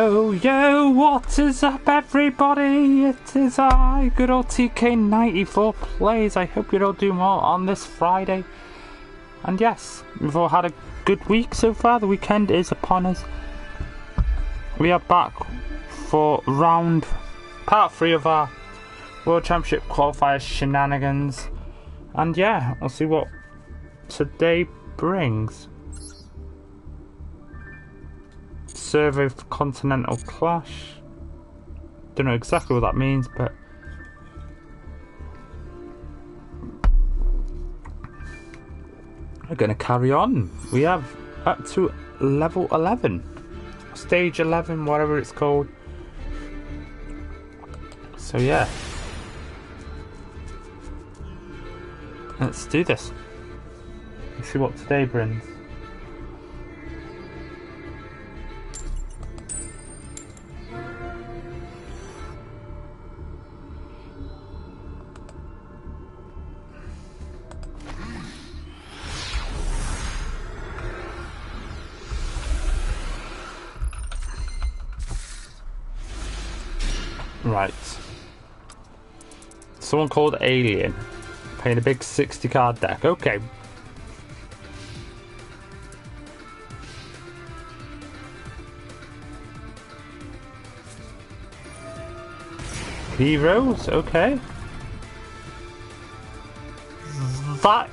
Oh yo, what is up everybody? It is I, good old TK94 Plays. I hope you're all doing well on this Friday. And yes, we've all had a good week so far. The weekend is upon us. We are back for part 3 of our World Championship qualifier shenanigans. And yeah, we'll see what today brings. Survey for Continental Clash. Don't know exactly what that means, but we're going to carry on. We have up to level 11, stage 11, whatever it's called. So yeah, let's do this. Let's see what today brings. Right. Someone called Alien. Playing a big 60 card deck. Okay. Heroes, okay. That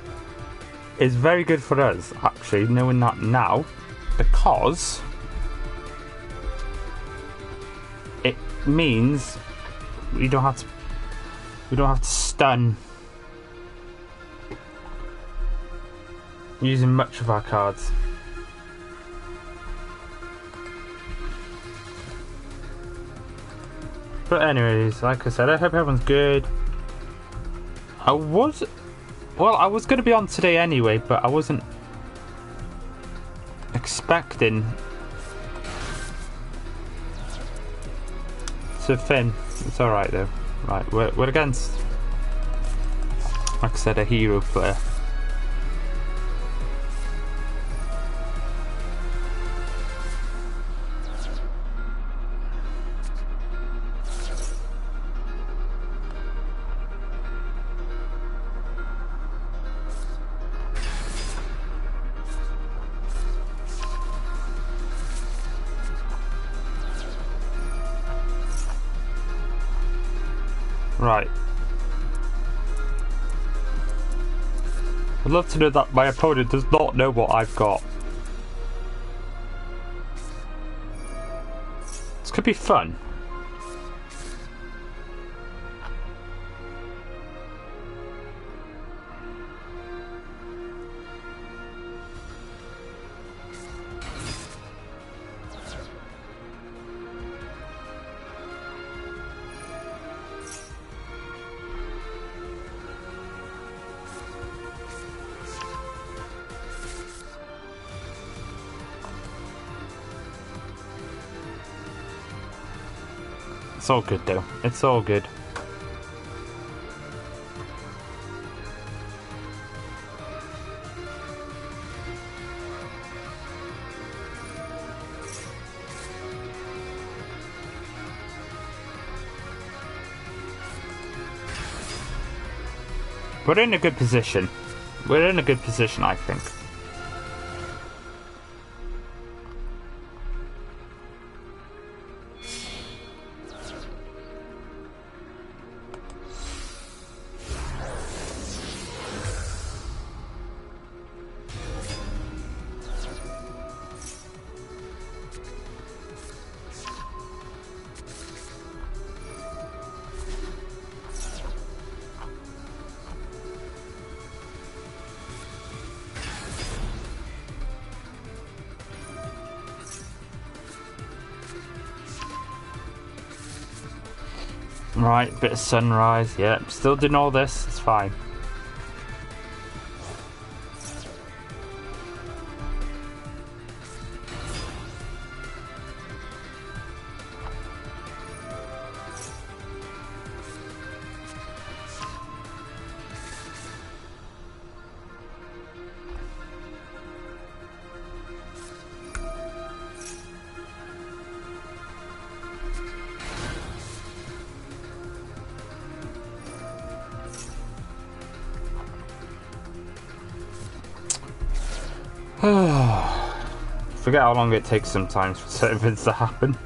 is very good for us, actually, knowing that now. Because it means we don't have to stun using much of our cards. But anyways, like I said, I hope everyone's good. I was going to be on today anyway, but I wasn't expecting to Finn. It's alright though. Right, we're against, like I said, a hero player. Right. I'd love to know that my opponent does not know what I've got. This could be fun. It's all good though. It's all good. We're in a good position. We're in a good position, I think. Right, bit of sunrise, yeah, still doing all this, it's fine. forget how long it takes sometimes for certain things to happen.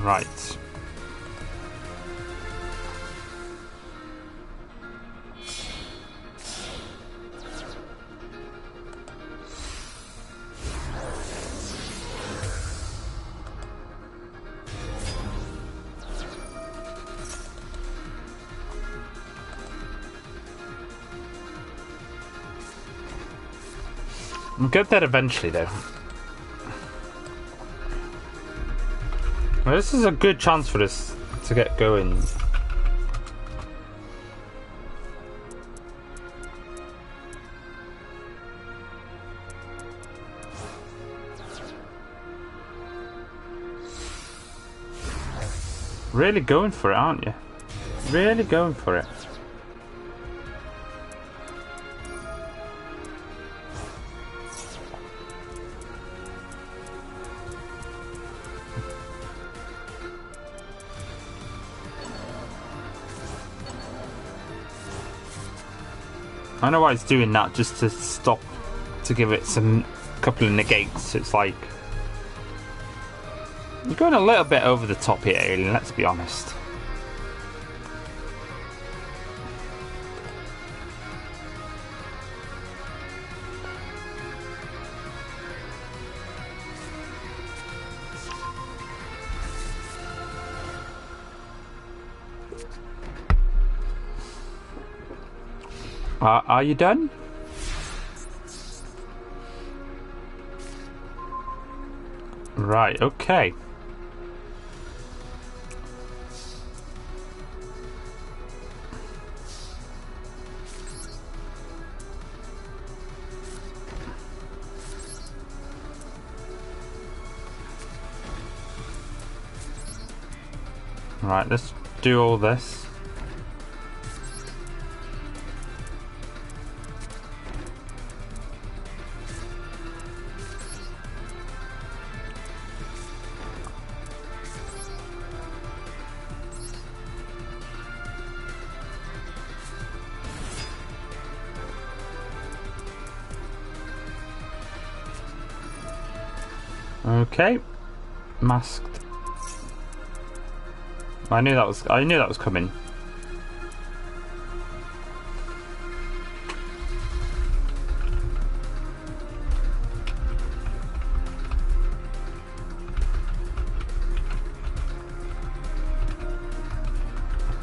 Right. We'll get there eventually, though. Well, this is a good chance for us to get going. Really going for it, aren't you? Really going for it. I know why it's doing that, just to stop, to give it some couple of negates. It's like you're going a little bit over the top here, Alien, let's be honest. Are you done? Right, okay. Right, let's do all this. Okay, masked. I knew that was coming.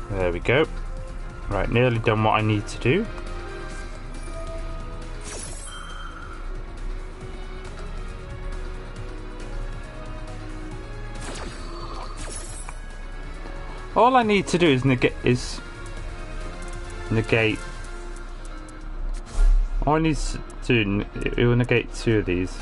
There we go. Right, nearly done what I need to do. All I need to do is negate. All I need to do, it will negate 2 of these.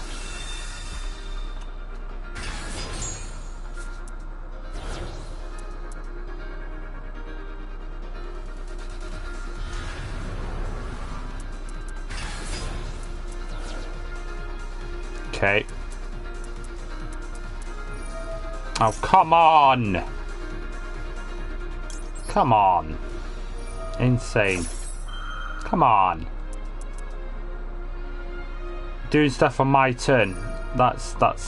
Okay. Oh, come on! Come on. Insane. Come on. Doing stuff on my turn. That's dirty,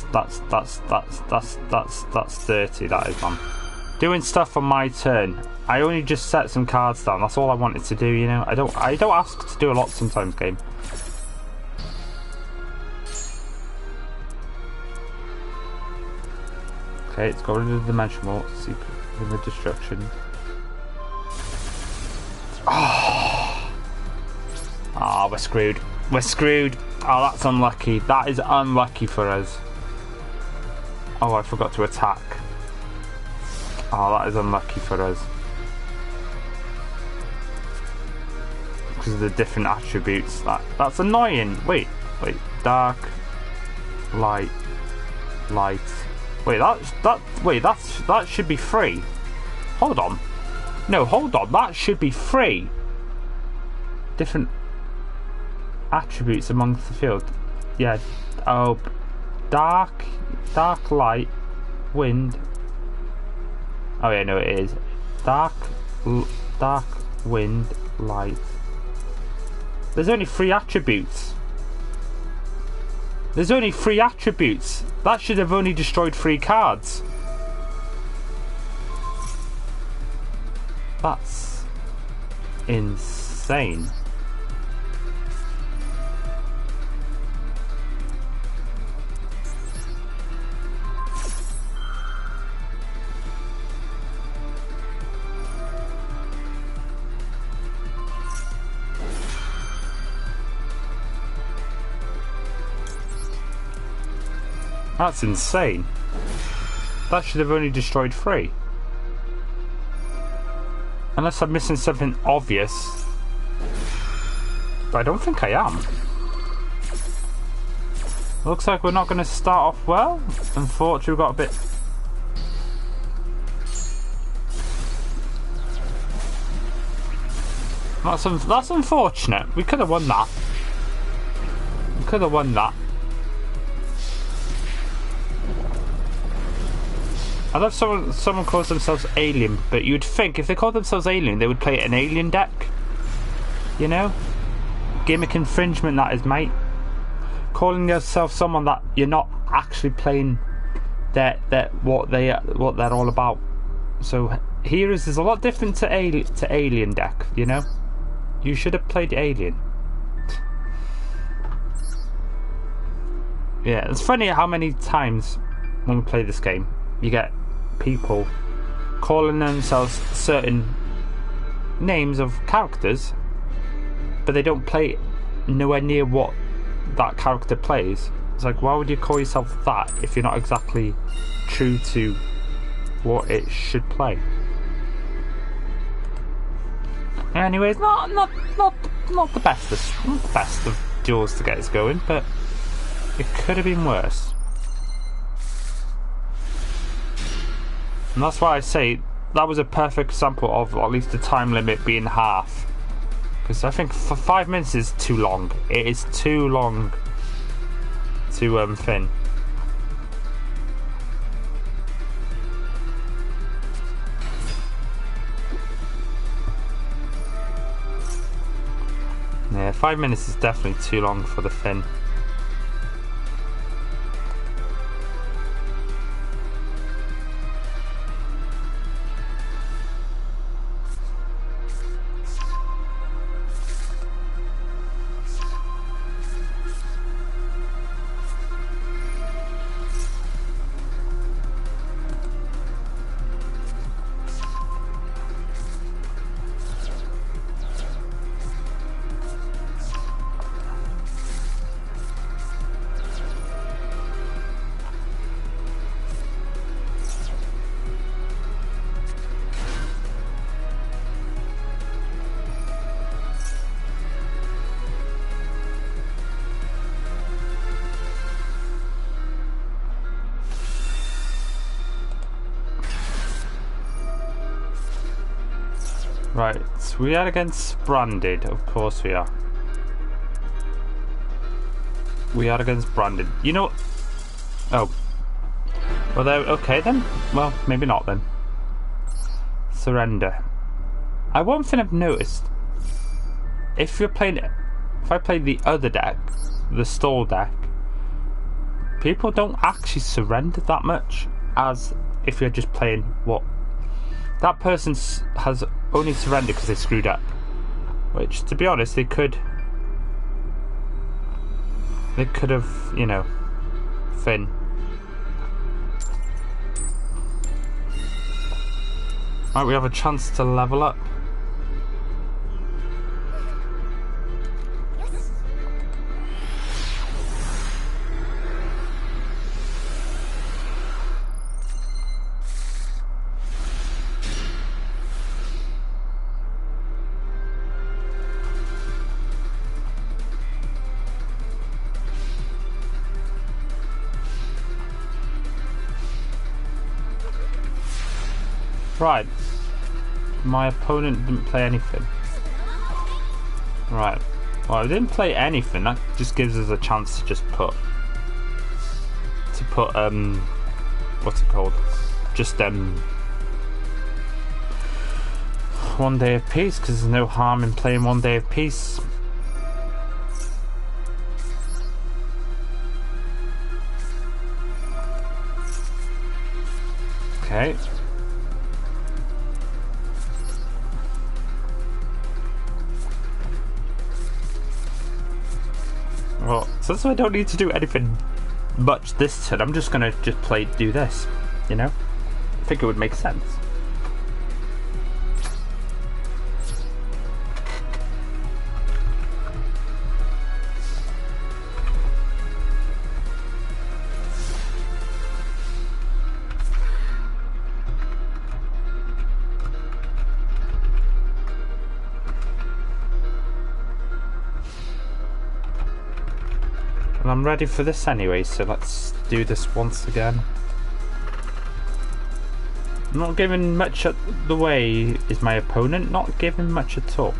that is, man. Doing stuff on my turn. I only just set some cards down. That's all I wanted to do, you know. I don't ask to do a lot sometimes, game. Okay, it's got rid of the dimension wall, secret in the destruction. Oh, we're screwed. We're screwed. Oh, that's unlucky. That is unlucky for us. Oh, I forgot to attack. Oh, that is unlucky for us. Because of the different attributes. That's annoying. Wait. Dark, light, light. Wait, that should be free. Hold on. No, hold on. That should be free. Different attributes amongst the field. Yeah. Oh, dark, light, wind, Oh yeah, no, it is. Dark, dark, wind, light. There's only 3 attributes. There's only 3 attributes. That should have only destroyed 3 cards. That's insane. That's insane. That should have only destroyed 3. Unless I'm missing something obvious. But I don't think I am. Looks like we're not going to start off well. Unfortunately, we've got a bit... That's unfortunate. We could have won that. We could have won that. I love someone calls themselves Alien, but you'd think if they called themselves Alien, they would play an Alien deck. You know? Gimmick infringement, that is, mate. Calling yourself someone that you're not actually playing what they're all about. So Heroes is a lot different to Alien deck, you know? You should have played Alien. Yeah, it's funny how many times when we play this game you get people calling themselves certain names of characters, but they don't play nowhere near what that character plays. It's like, why would you call yourself that if you're not exactly true to what it should play? Anyways, not the best of duels to get us going, but it could have been worse. And that's why I say that was a perfect example of at least the time limit being half. Because I think for 5 minutes is too long. It is too long to fin. Yeah, 5 minutes is definitely too long for the fin. Right, so we are against Branded, of course we are. We are against Branded. You know... Oh. Well, there, okay then. Well, maybe not then. Surrender. One thing I've noticed, if you're playing... If I play the other deck, the stall deck, people don't actually surrender that much as if you're just playing what... That person has only surrendered because they screwed up. Which, to be honest, they could have, you know, Finn. Right, we have a chance to level up. Right, my opponent didn't play anything. Right, well, I didn't play anything. That just gives us a chance to just put what's it called? Just one day of peace, because there's no harm in playing one day of peace. Okay. Well, since I don't need to do anything much this turn, I'm just gonna do this, you know? I think it would make sense. I'm ready for this anyway, so let's do this once again. Not giving much at the way is my opponent, not giving much at all.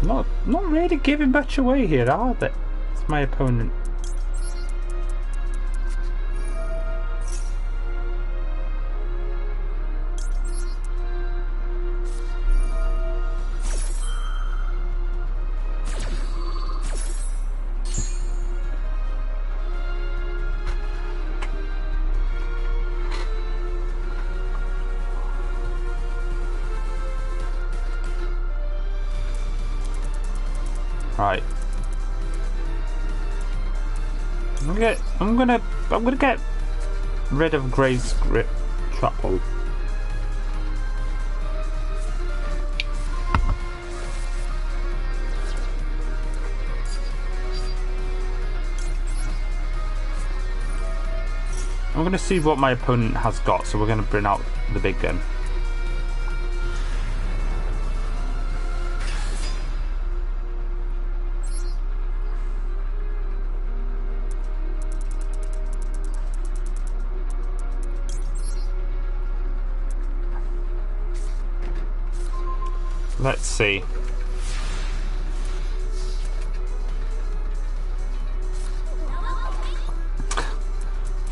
Not really giving much away here, are they? It's my opponent. Right. I'm gonna get rid of Gray's trap hole. I'm gonna see what my opponent has got, so we're gonna bring out the big gun. Let's see.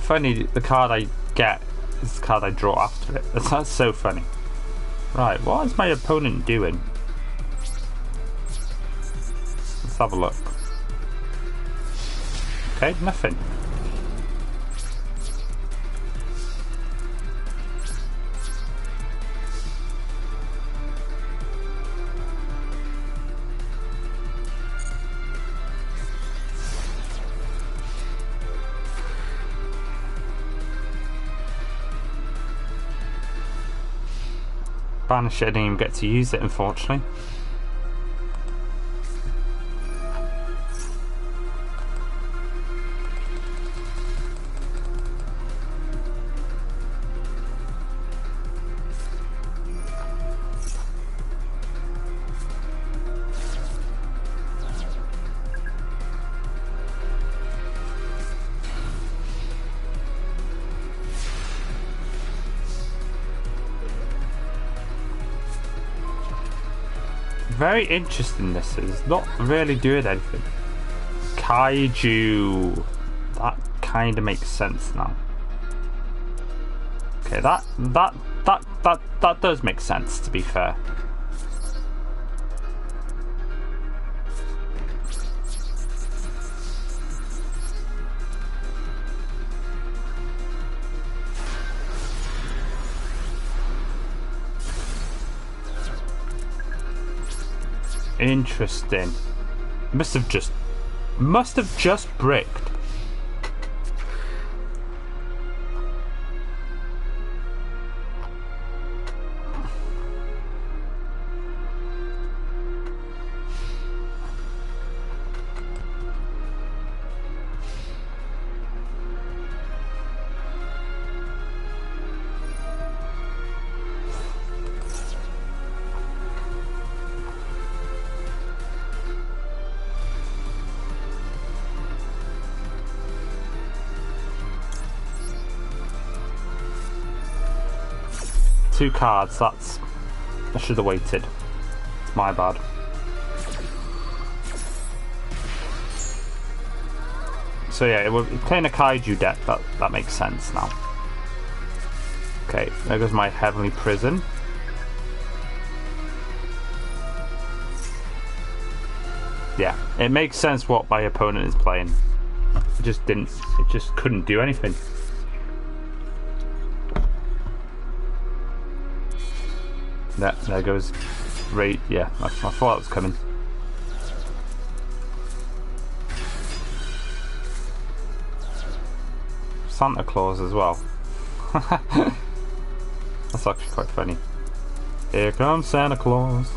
Funny, the card I get is the card I draw after it. That's so funny. Right, what is my opponent doing? Let's have a look. Okay, nothing. Banish it, I didn't even get to use it, unfortunately. Very interesting this is. Not really doing anything. Kaiju. That kind of makes sense now. Okay, that does make sense, to be fair. Interesting. Must have just bricked. Two cards, I should have waited. It's my bad. So yeah, we're playing a kaiju deck. That makes sense now. Okay, there goes my Heavenly Prison. Yeah, it makes sense what my opponent is playing. It just couldn't do anything. There goes right. Yeah, I thought that was coming. Santa Claus as well. That's actually quite funny. Here comes Santa Claus.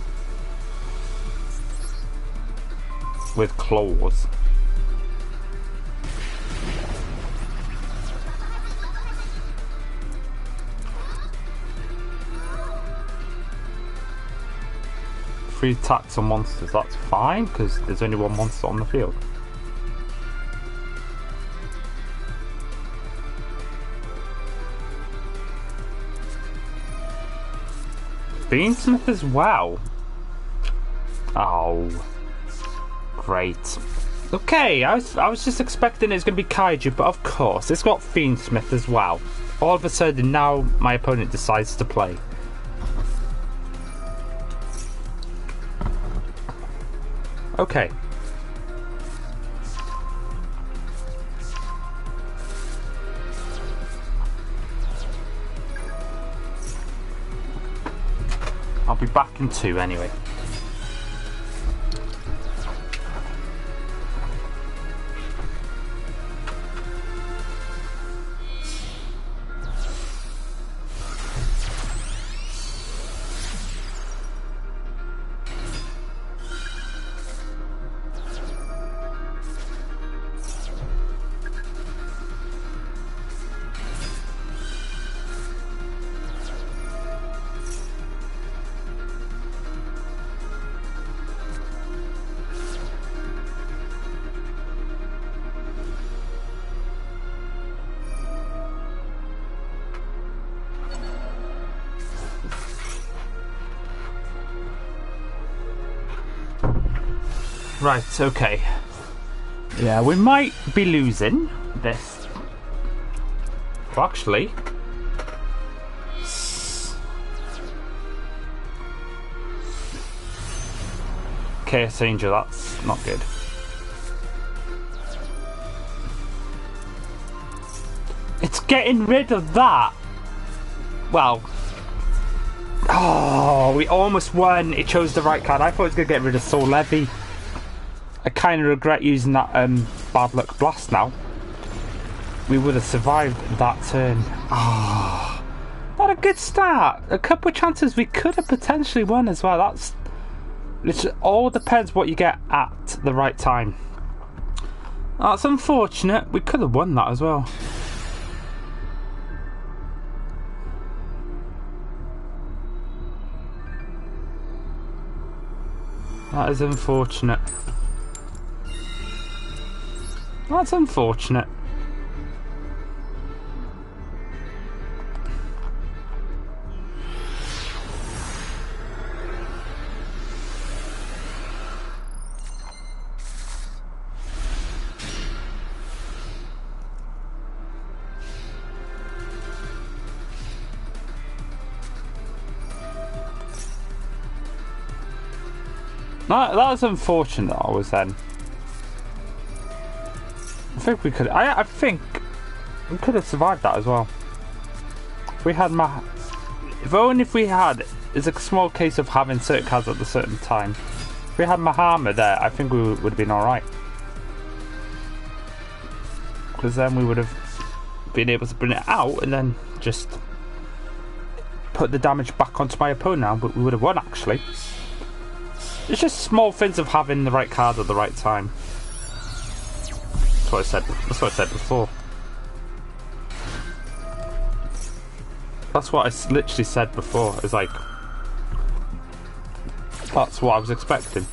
With claws. Three attacks on monsters, that's fine, because there's only one monster on the field. Beansmith as well. Oh. Great. Okay, I was just expecting it's going to be Kaiju, but of course, it's got Fiendsmith as well. All of a sudden, now my opponent decides to play. Okay. I'll be back in 2 anyway. Right, okay. Yeah, we might be losing this. Well, actually... Chaos Angel, that's not good. It's getting rid of that! Well... Oh, we almost won. It chose the right card. I thought it was going to get rid of Soul Levy. I kind of regret using that Bad Luck Blast now. We would have survived that turn. Ah, not a good start. A couple of chances we could have potentially won as well. It all depends what you get at the right time. That's unfortunate. We could have won that as well. That is unfortunate. That's unfortunate. That was unfortunate. I was then. I think we could. I think we could have survived that as well. If we had if we had. It's a small case of having certain cards at a certain time. If we had Mahama there, I think we would have been all right. Because then we would have been able to bring it out and then just put the damage back onto my opponent now, but we would have won actually. It's just small things of having the right card at the right time. That's what I said. That's what I said before. That's what I literally said before. It's like that's what I was expecting.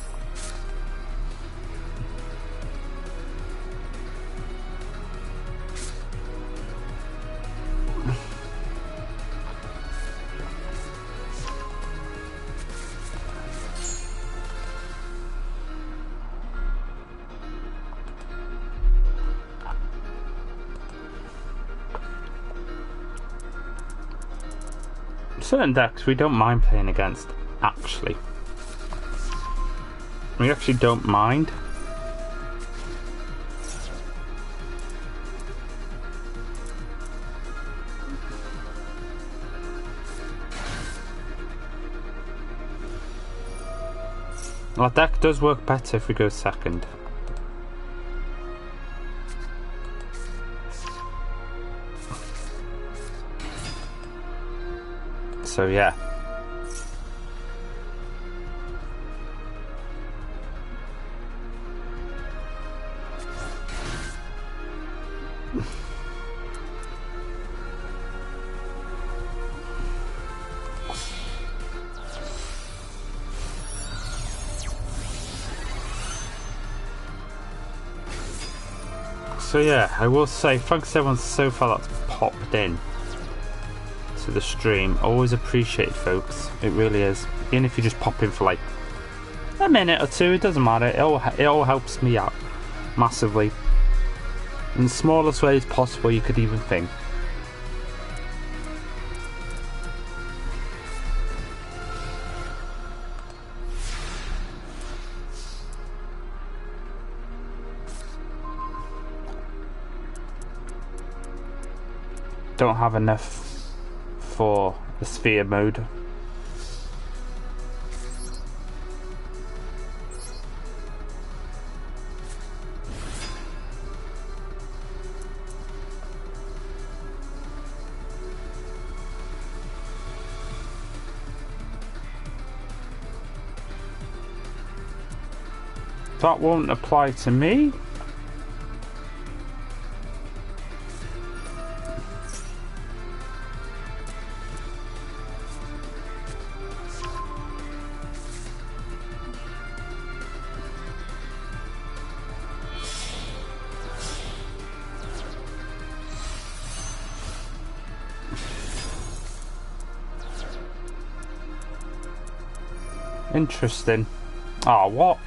certain decks we don't mind playing against, actually. We actually don't mind. Our deck does work better if we go second. So yeah. So yeah, I will say thanks to everyone so far that's popped in to the stream. Always appreciate, folks. It really is. Even if you just pop in for like a minute or two, it doesn't matter. It all helps me out massively in the smallest ways possible you could even think. Don't have enough for the sphere mode. That won't apply to me. Interesting. Oh, what?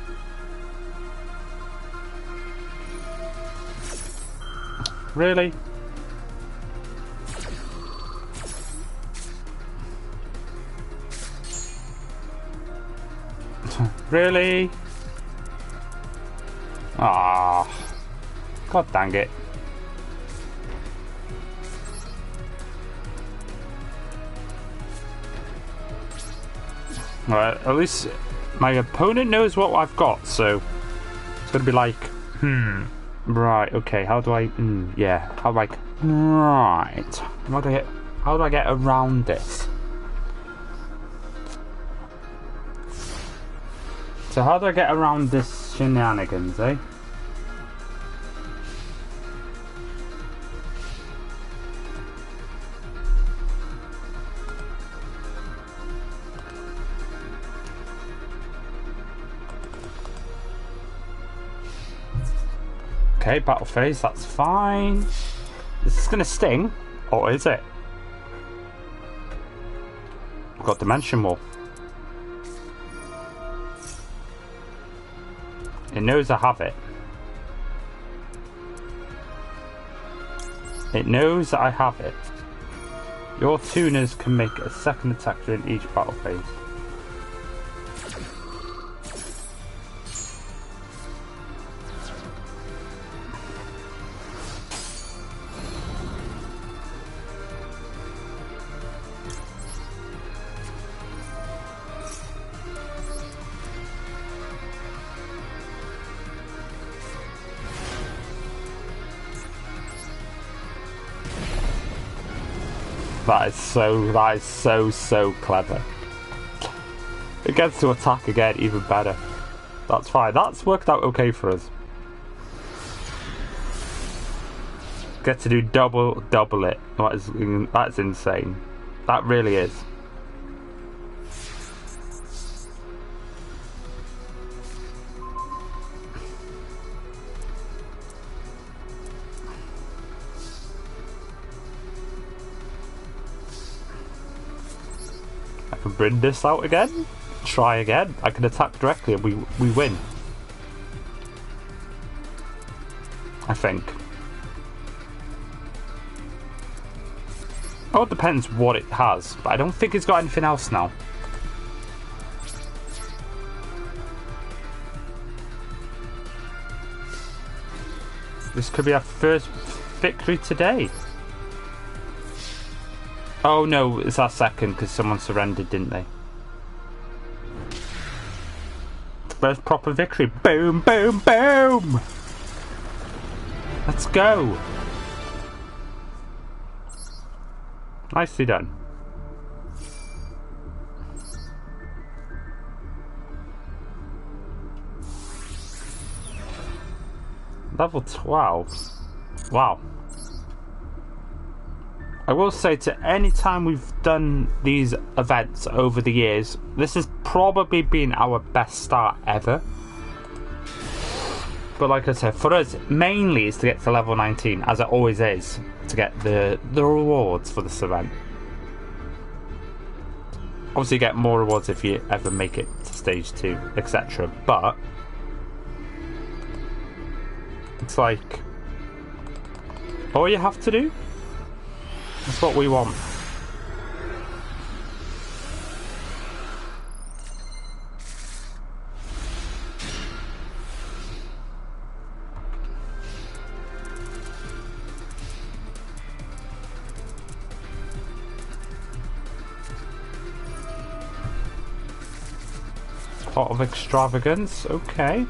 Really? Really? Ah, God dang it. Right, at least my opponent knows what I've got, so it's gonna be like, right, okay, how do I, yeah, how like, right, how do I get around this? So how do I get around this shenanigans, eh? Okay, battle phase, that's fine. Is this gonna sting? Or is it? I've got Dimension Wall. It knows I have it. It knows that I have it. Your tuners can make a second attack during each battle phase. That is so clever. It gets to attack again, even better. That's fine. That's worked out okay for us. Get to do double it. That's insane. That really is. I can bring this out again. Try again. I can attack directly and we win. I think. Oh, it depends what it has, but I don't think it's got anything else now. This could be our first victory today. Oh no, it's our second because someone surrendered, didn't they? First proper victory. Boom, boom, boom! Let's go! Nicely done. Level 12. Wow. I will say, to any time we've done these events over the years, this has probably been our best start ever. But like I said, for us, mainly is to get to level 19, as it always is, to get the rewards for this event. Obviously you get more rewards if you ever make it to stage 2, etc. But it's like, all you have to do, that's what we want. Pot of extravagance, okay.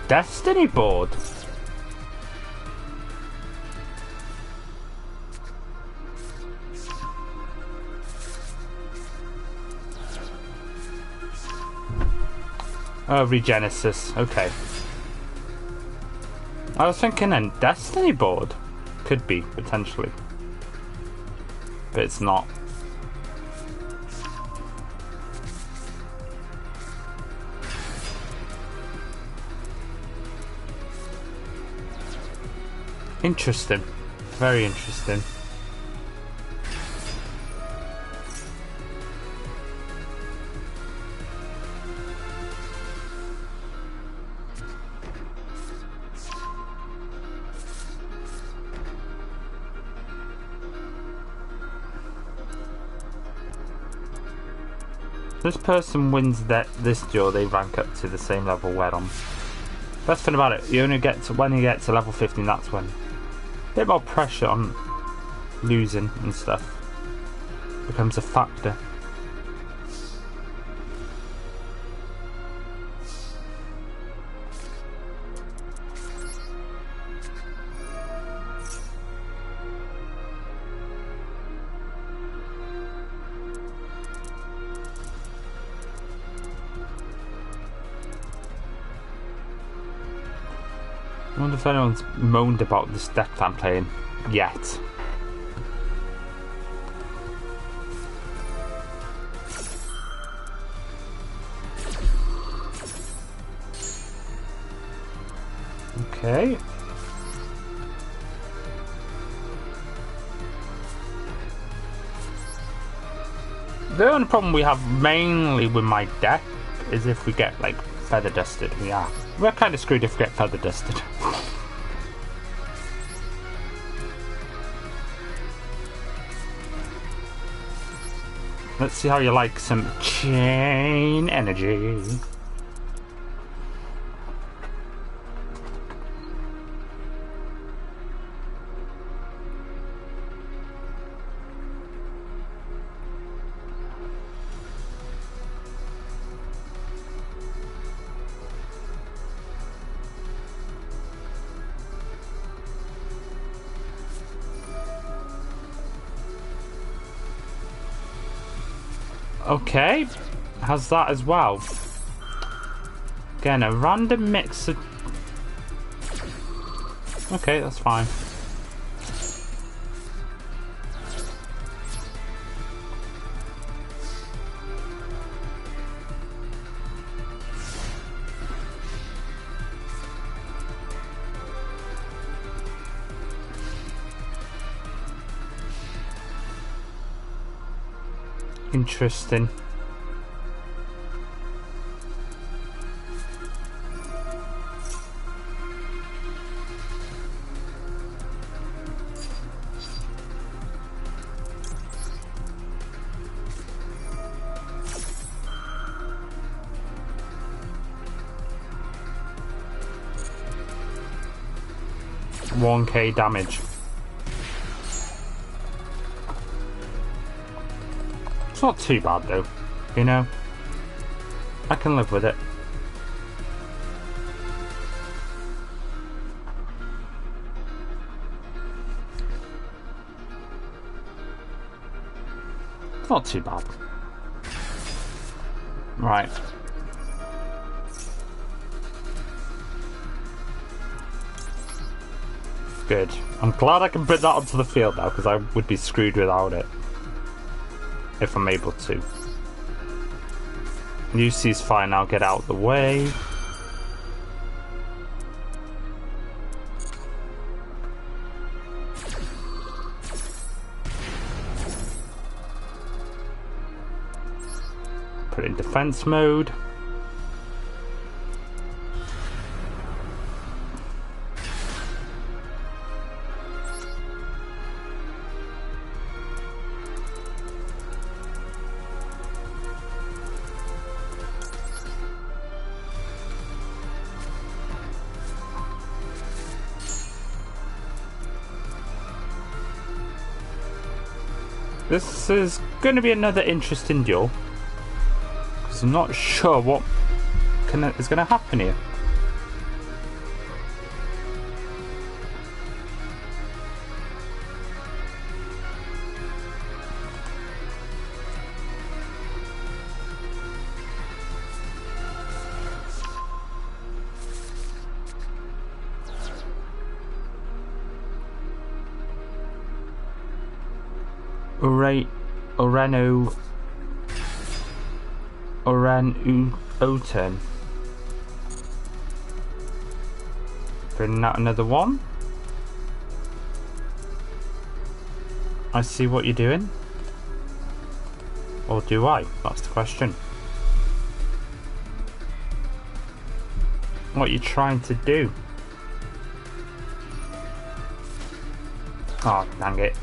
Destiny board. Oh, Regenesis, okay. I was thinking a Destiny board could be, potentially. But it's not. Interesting. Very interesting. This person wins this duel, they rank up to the same level we're on. Best thing about it, you only get to, when you get to level 15, that's when a bit more pressure on losing and stuff becomes a factor. I wonder if anyone's moaned about this deck that I'm playing yet. Okay. The only problem we have mainly with my deck is if we get like feather dusted. We're kind of screwed if we get feather dusted. Let's see how you like some chain energy. Okay, has that as well. Again, a random mix of... Okay, that's fine. Interesting. 1k damage. It's not too bad though, you know? I can live with it. It's not too bad. Right. Good. I'm glad I can put that onto the field now, because I would be screwed without it. If I'm able to. UC's fine, I'll get out of the way. Put it in defense mode. This is going to be another interesting duel, because I'm not sure what is going to happen here. Oran-U-Oten. Bring out another one. I see what you're doing. Or do I? That's the question. What are you trying to do? Oh, dang it.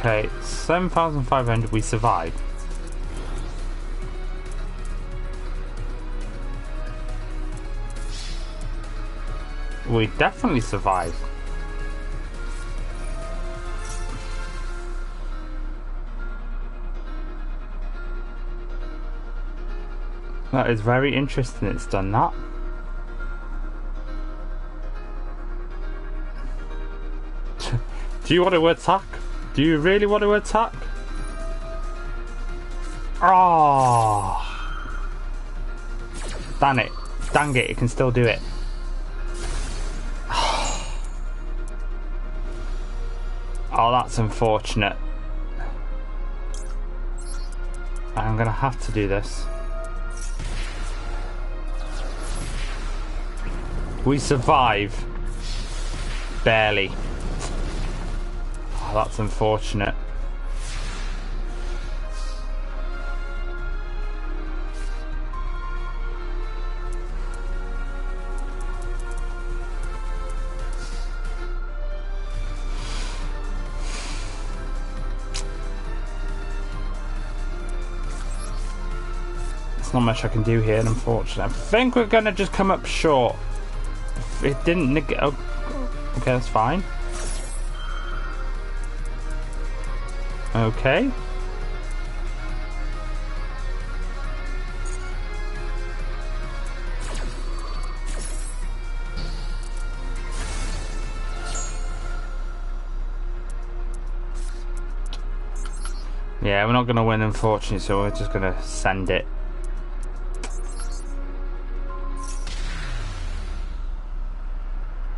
Okay, 7,500, we survived. We definitely survived. That is very interesting, it's done that. Do you want to attack? Do you really want to attack? Oh! Damn it. Dang it, it can still do it. Oh, that's unfortunate. I'm gonna have to do this. We survive. Barely. Oh, that's unfortunate. Not much I can do here, unfortunately. I think we're gonna just come up short. If it didn't negate. Oh, okay, that's fine. Okay. Yeah, we're not gonna win, unfortunately, so we're just gonna send it.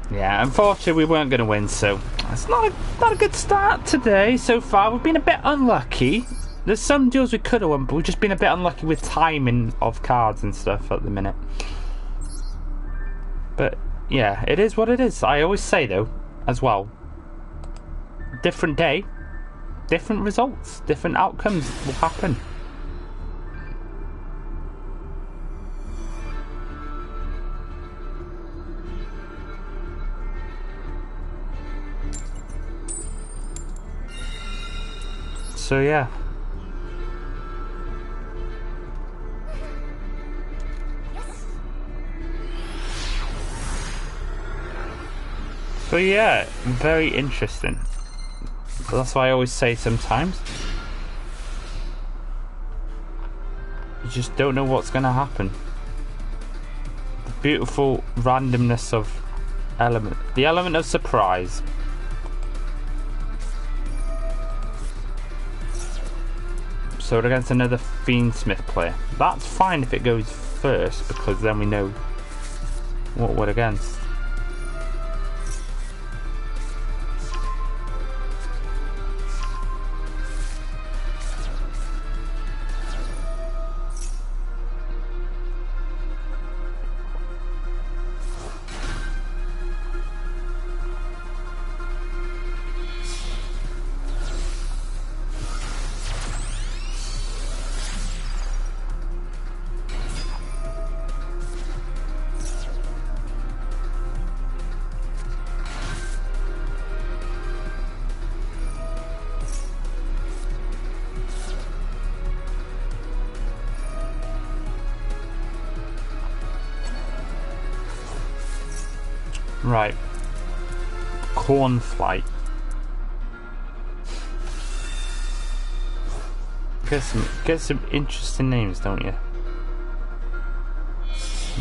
Yeah, unfortunately we weren't going to win, so it's not a good start today so far. We've been a bit unlucky. There's some deals we could have won, but we've just been a bit unlucky with timing of cards and stuff at the minute. But yeah, it is what it is. I always say though, as well, different day, different results, different outcomes will happen. So yeah. So yeah, very interesting. That's why I always say sometimes. You just don't know what's going to happen. The beautiful randomness of element. The element of surprise. So we're against another Fiendsmith player. That's fine if it goes first, because then we know what we're against. Right. Cornflight. Get some interesting names, don't you?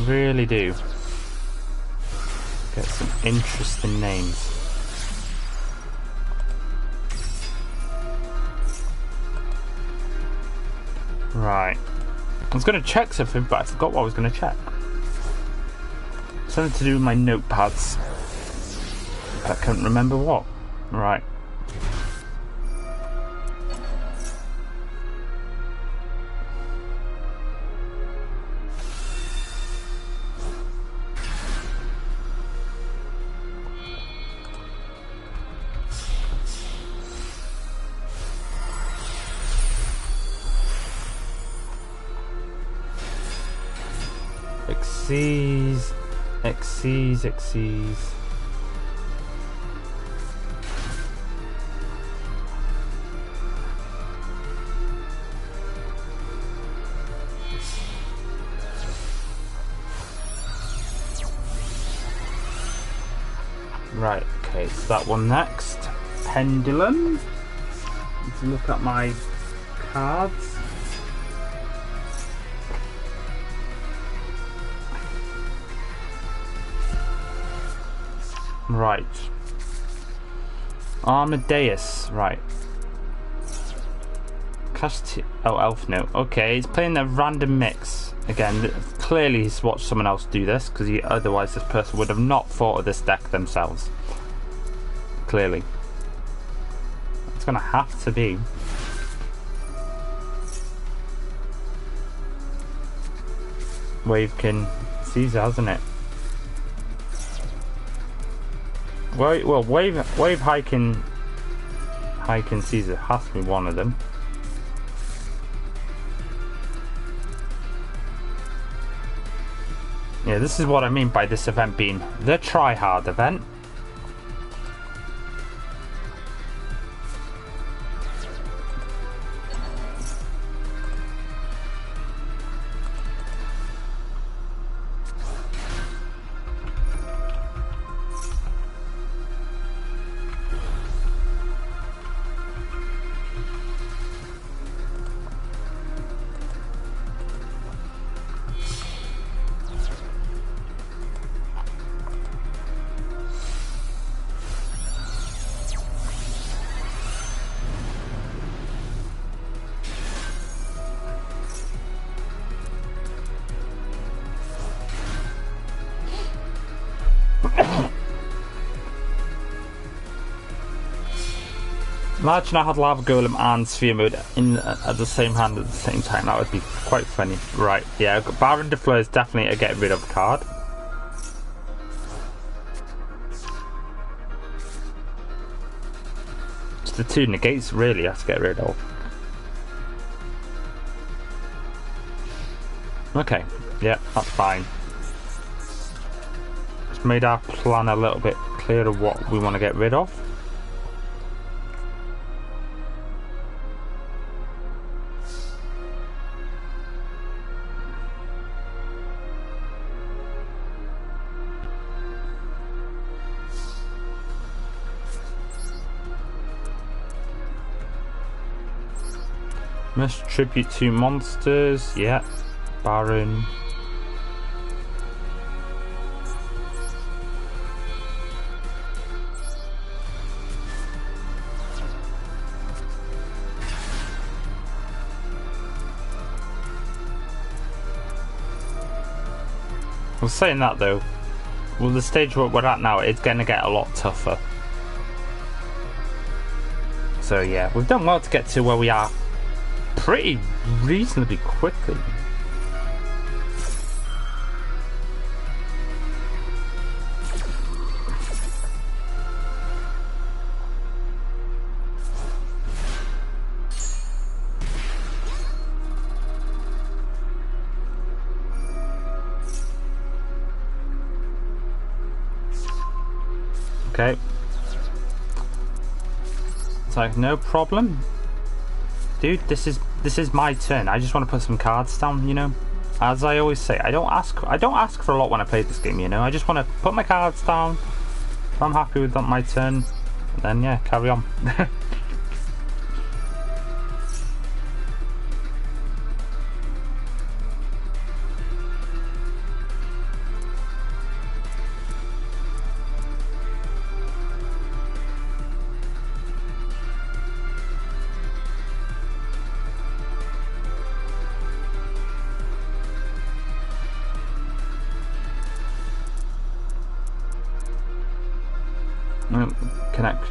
Really do. Get some interesting names. Right. I was going to check something, but I forgot what I was going to check. Something to do with my notepads. I can't remember what. Right. Xyz. Right, okay, so that one next. Pendulum. Let's look at my cards. Right. Armadeus, right. Elf note. Okay, he's playing a random mix. Again, clearly he's watched someone else do this, because otherwise this person would have not thought of this deck themselves. Clearly. It's going to have to be. Wavekin Caesar, hasn't it? Well, Wave Hiking Caesar has to be one of them. Yeah, this is what I mean by this event being the try-hard event. Imagine I had Lava Golem and Sphere Mode in at the same hand at the same time. That would be quite funny. Right, yeah, Baron de Fleur is definitely a get rid of card. It's the 2 negates really I have to get rid of. Okay, yeah, that's fine. It's made our plan a little bit clearer what we want to get rid of. Must tribute 2 monsters, yeah. Baron. I was saying that though, well the stage we're at now, it's going to get a lot tougher. So yeah, we've done well to get to where we are pretty reasonably quickly. Okay. It's like no problem. Dude, this is my turn. I just want to put some cards down, you know? As I always say, I don't ask for a lot when I play this game, you know? I just want to put my cards down. If I'm happy with my turn, then yeah, carry on. Connect.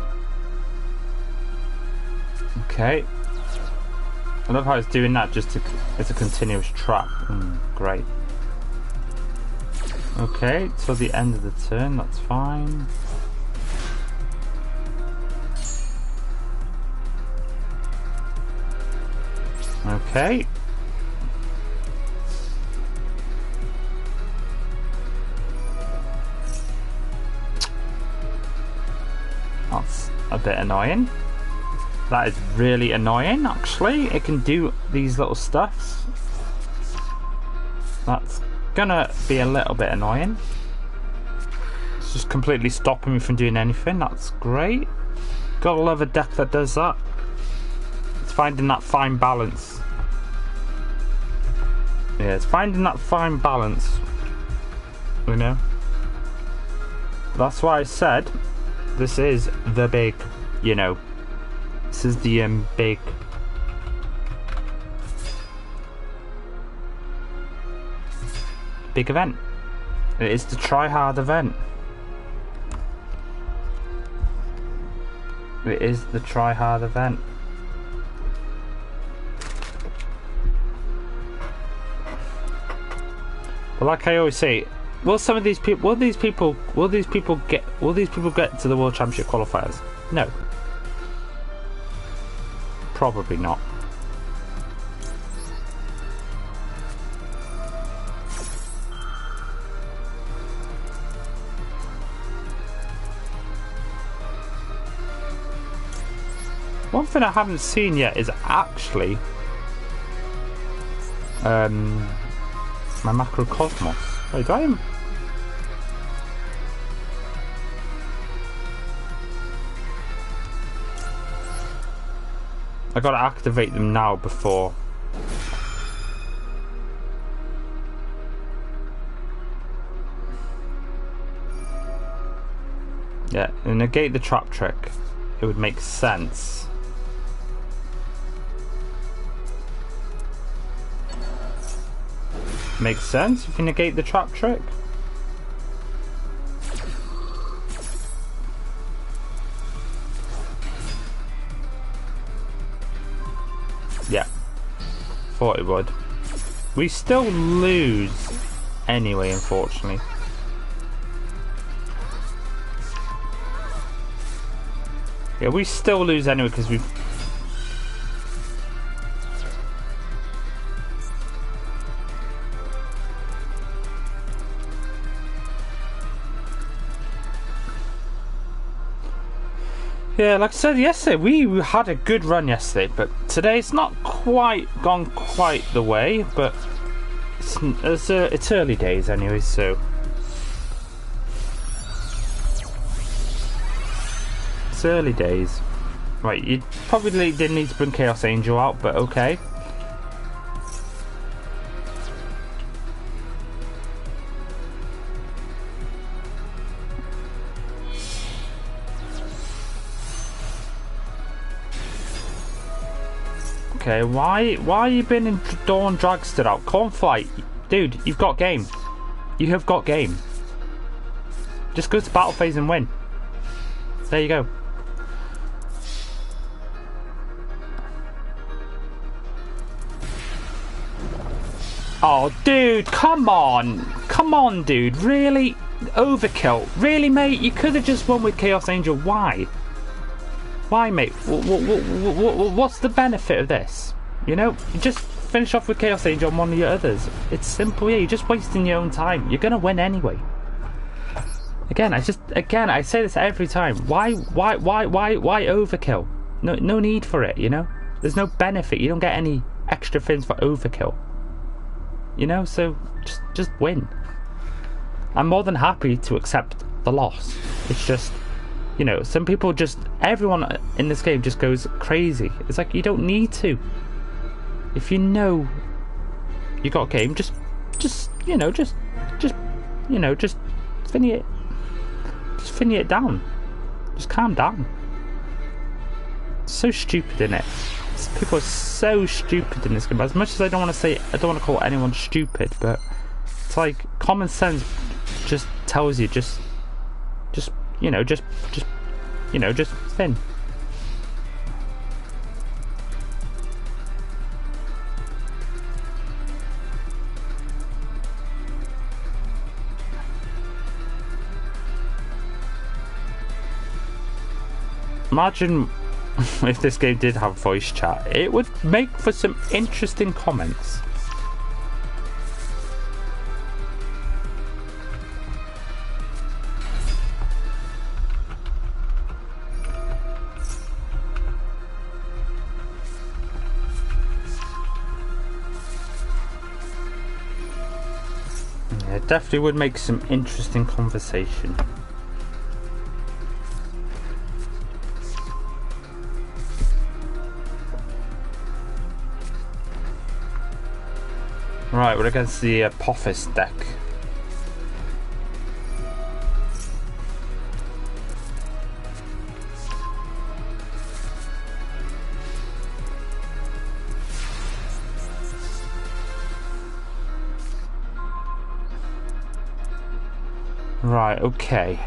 Okay. I love how it's doing that just to, it's a continuous trap. Great. Okay, till the end of the turn, that's fine. Okay. That's a bit annoying. That is really annoying, actually. It can do these little stuffs. That's gonna be a little bit annoying. It's just completely stopping me from doing anything. That's great. Gotta love a deck that does that. It's finding that fine balance. Yeah, it's finding that fine balance. You know? That's why I said this is the big, you know, this is the big event. It is the try-hard event. It is the try-hard event. But like I always say, will some of these people, will these people get to the World Championship qualifiers? No. Probably not. One thing I haven't seen yet is actually my Macrocosmos. Wait, do I? I gotta activate them now before. Yeah, and negate the trap trick. It would make sense. Makes sense if you negate the trap trick. thought it would. We still lose anyway, unfortunately. Yeah, we still lose anyway because we've... Yeah, like I said yesterday, we had a good run yesterday, but today it's not quite gone quite the way, but it's early days anyway, so... It's early days. Right, you probably didn't need to bring Chaos Angel out, but okay. Okay, why you been in Dawn Dragster out? Cornflight, dude, you've got game. You have got game. Just go to battle phase and win. There you go. Oh, dude, come on. Come on, dude. Really? Overkill. Really, mate? You could have just won with Chaos Angel. Why? Why, mate? What's the benefit of this? You know, you just finish off with Chaos Angel on one of your others. It's simple, yeah. You're just wasting your own time. You're gonna win anyway. Again, I say this every time. Why overkill? No need for it. You know, there's no benefit. You don't get any extra things for overkill. You know, so just win. I'm more than happy to accept the loss. It's just, you know, some people just, everyone in this game just goes crazy. It's like, you don't need to. If you know you got a game, just finish it. Just finish it down. Just calm down. It's so stupid, isn't it? People are so stupid in this game. As much as I don't want to call anyone stupid, but it's like common sense just tells you just spin. Imagine if this game did have voice chat. It would make for some interesting comments. Yeah, it definitely would make some interesting conversation. Right, we're against the Apophis deck. Right, okay.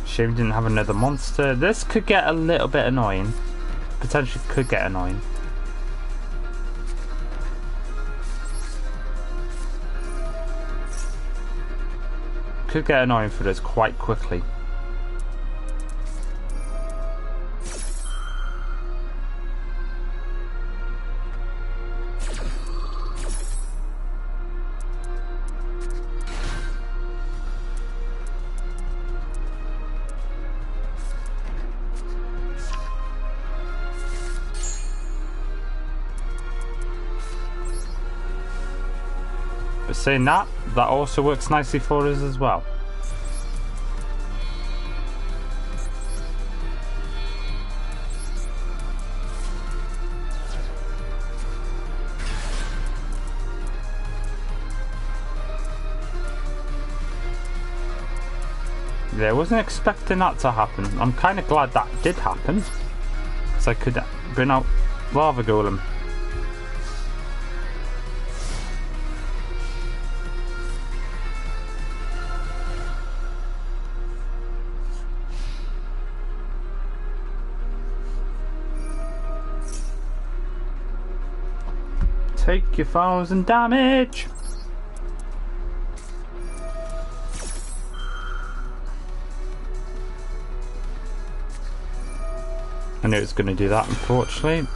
Shame we didn't have another monster. This could get a little bit annoying. Potentially could get annoying. Could get annoying for us quite quickly. But saying that also works nicely for us as well. Yeah, I wasn't expecting that to happen. I'm kind of glad that did happen, so I could bring out Lava Golem. Take your 1,000 damage. I knew it was going to do that, unfortunately.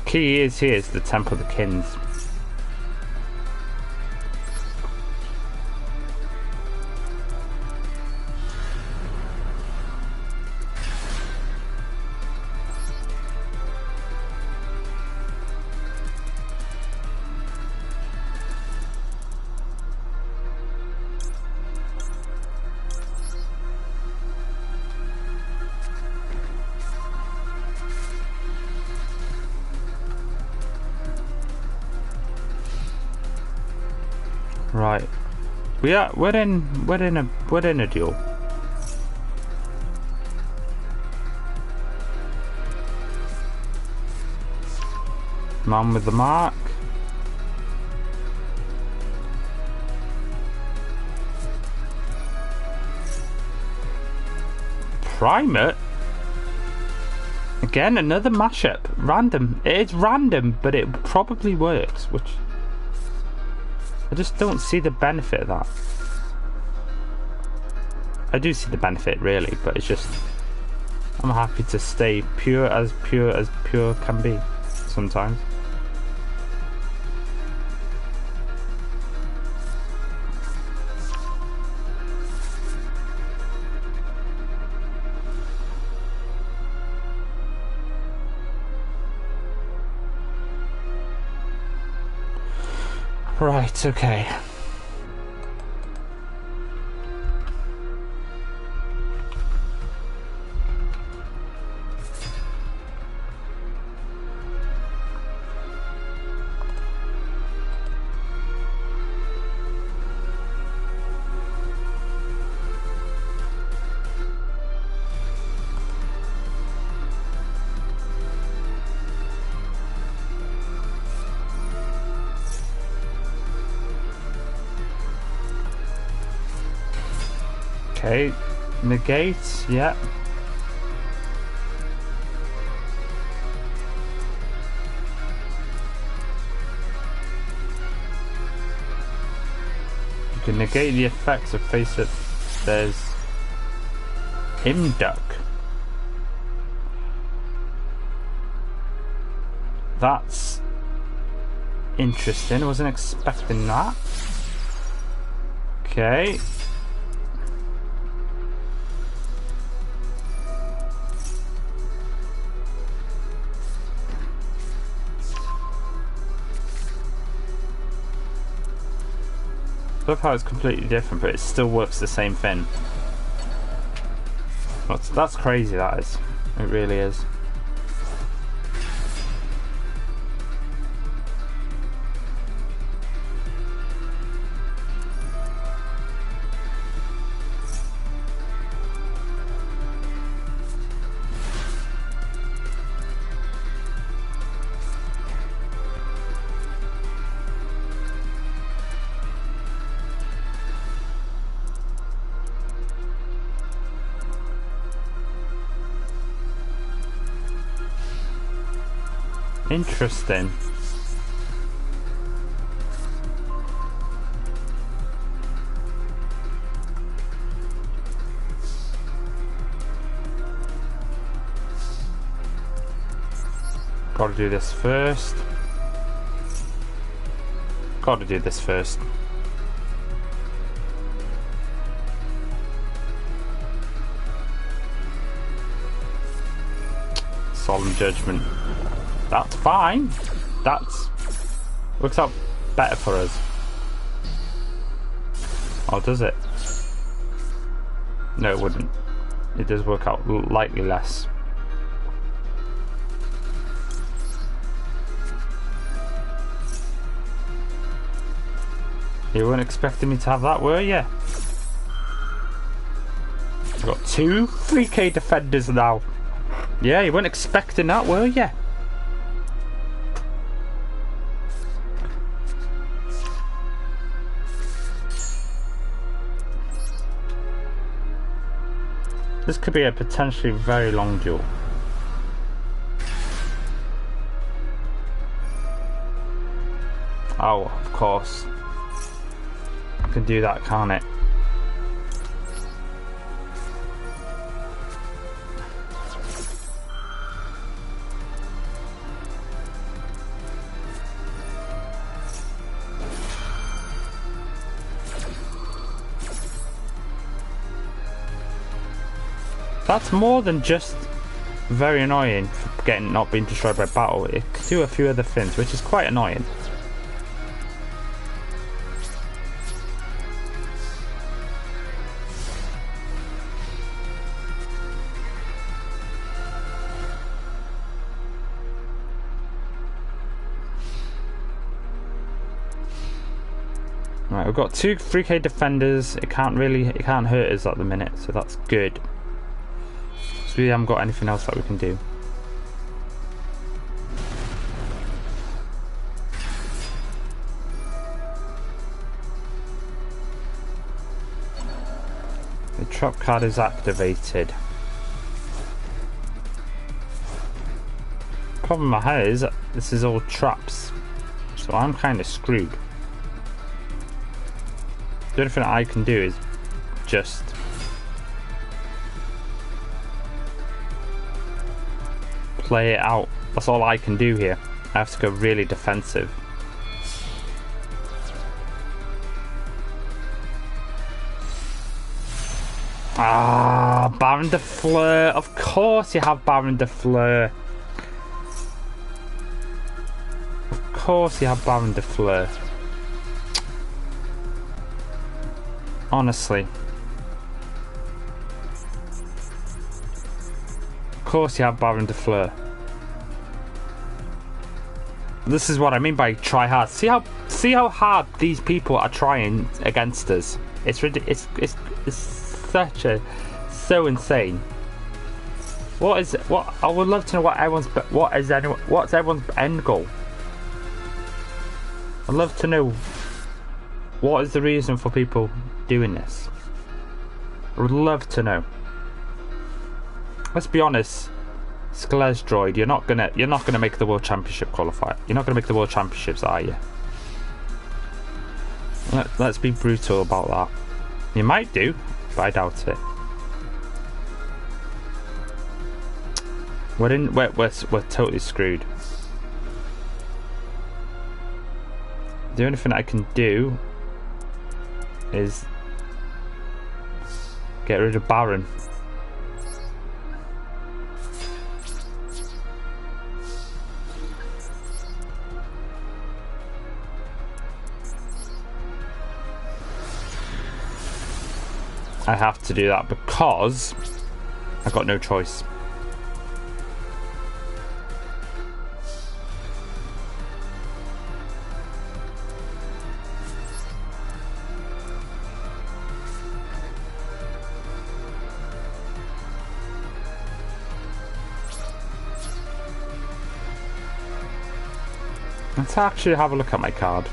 Key is here is the Temple of the Kins. Right, we're in a duel. Man with the mark. Primate. Again, another mashup. Random. It's random, but it probably works, which I just don't see the benefit of that. I do see the benefit, really, but it's just I'm happy to stay pure as pure can be sometimes. Right, okay. Okay, negate, yeah. You can negate the effects of face it. There's Imduck. That's interesting, I wasn't expecting that. Okay. I love how it's completely different, but it still works the same thing. That's crazy, that is. It really is. Interesting. Gotta do this first. Gotta do this first. Solemn Judgment. That's fine. That's works out better for us. Or does it? No, it wouldn't. It does work out lightly less. You weren't expecting me to have that, were you? I've got 2 3k defenders now. Yeah, you weren't expecting that, were you? This could be a potentially very long duel. Oh, of course. I can do that, can't it? That's more than just very annoying for not being destroyed by battle. It could do a few other things, which is quite annoying. Right, we've got 2 3k defenders. It can't hurt us at the minute, so that's good. So we haven't got anything else that we can do. The trap card is activated. Problem I have is this is all traps, so I'm kind of screwed. The only thing I can do is just play it out. That's all I can do here. I have to go really defensive. Ah, Baron de Fleur. Of course you have Baron de Fleur. Of course you have Baron de Fleur. Honestly. Of course you have Baron de Fleur. This is what I mean by try hard. See how hard these people are trying against us. It's ridiculous. It's so insane. What I would love to know what's everyone's end goal. I'd love to know what is the reason for people doing this. I would love to know. Let's be honest, Skles Droid, you're not gonna make the World Championship qualifier. You're not gonna make the World Championships, are you? Let's be brutal about that. You might do, but I doubt it. We're totally screwed. The only thing I can do is get rid of Baron. I have to do that because I've got no choice. Let's actually have a look at my card.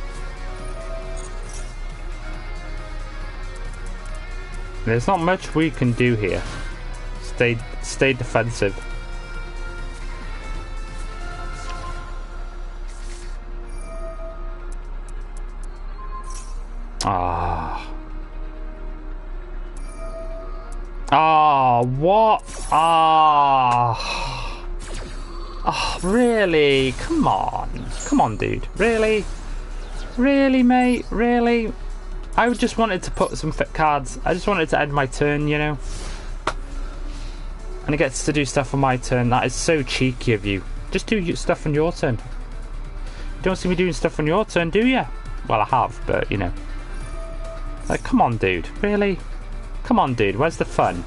There's not much we can do here. Stay defensive. What? Oh, really? Come on, dude. Really, mate. Really. I just wanted to put some fit cards. I just wanted to end my turn, you know. And it gets to do stuff on my turn. That is so cheeky of you. Just do stuff on your turn. You don't see me doing stuff on your turn, do you? Well, I have, but you know. Like, come on, dude. Really? Come on, dude. Where's the fun?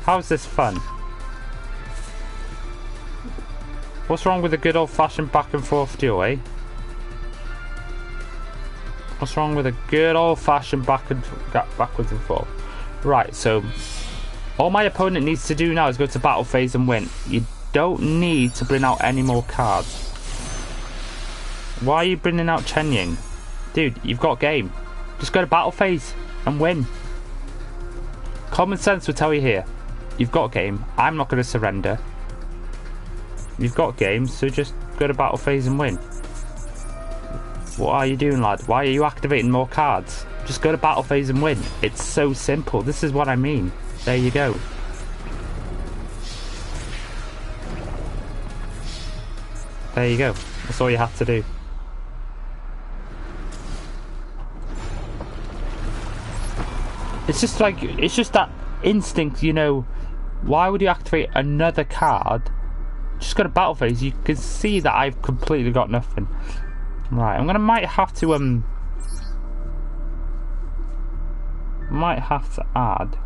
How's this fun? What's wrong with a good old-fashioned back and forth duel, eh? What's wrong with a good old-fashioned backwards and forth? Right, so all my opponent needs to do now is go to battle phase and win. You don't need to bring out any more cards. Why are you bringing out Chen Ying? Dude, you've got game. Just go to battle phase and win. Common sense will tell you here. You've got game. I'm not going to surrender. You've got game, so just go to battle phase and win. What are you doing, lad? Why are you activating more cards? Just go to battle phase and win. It's so simple. This is what I mean. There you go. There you go. That's all you have to do. It's just like, it's just that instinct, you know. Why would you activate another card? Just go to battle phase. You can see that I've completely got nothing. Right, might have to add.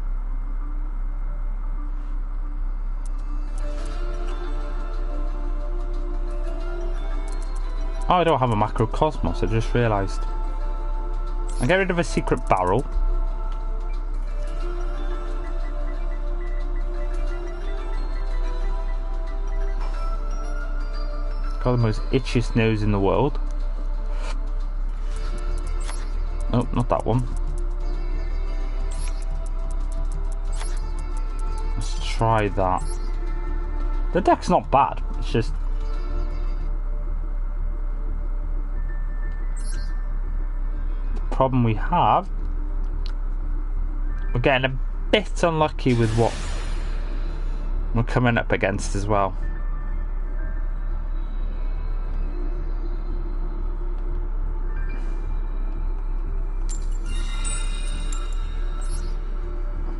Oh, I don't have a macrocosmos, I just realised. I'll get rid of a secret barrel. Got the most itchiest nose in the world. Oh, not that one. Let's try that. The deck's not bad, it's just... the problem we have... we're getting a bit unlucky with what we're coming up against as well.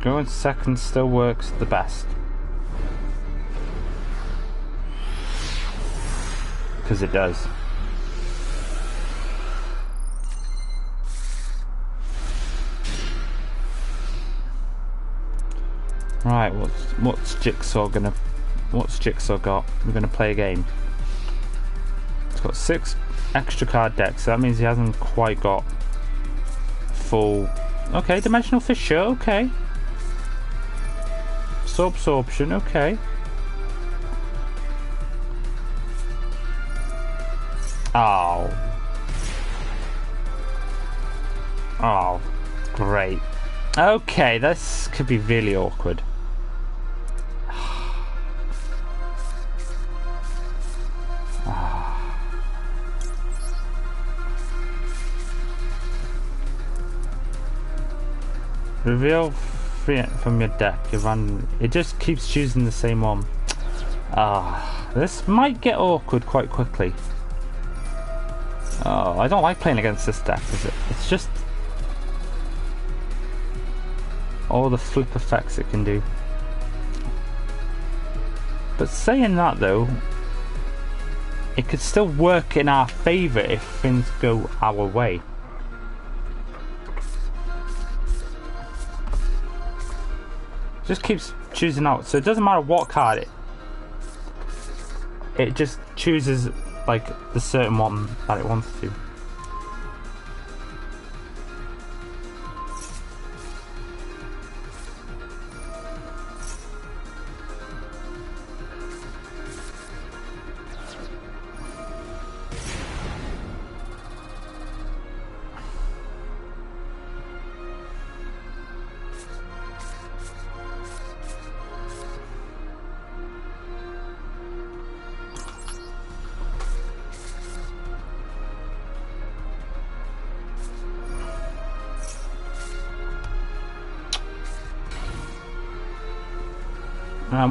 Going second still works the best. Because it does. Right, what's Jigsaw got? We're gonna play a game. It's got 6 extra card decks, so that means he hasn't quite got full. Okay, Dimensional Fissure, okay. Absorption, okay. Oh. Oh, great. Okay, this could be really awkward. Reveal from your deck. It just keeps choosing the same one. This might get awkward quite quickly. Oh, I don't like playing against this deck, is it? It's just all the flip effects it can do. But saying that though, it could still work in our favour if things go our way. Just keeps choosing out, so it doesn't matter what card it just chooses like the certain one that it wants to.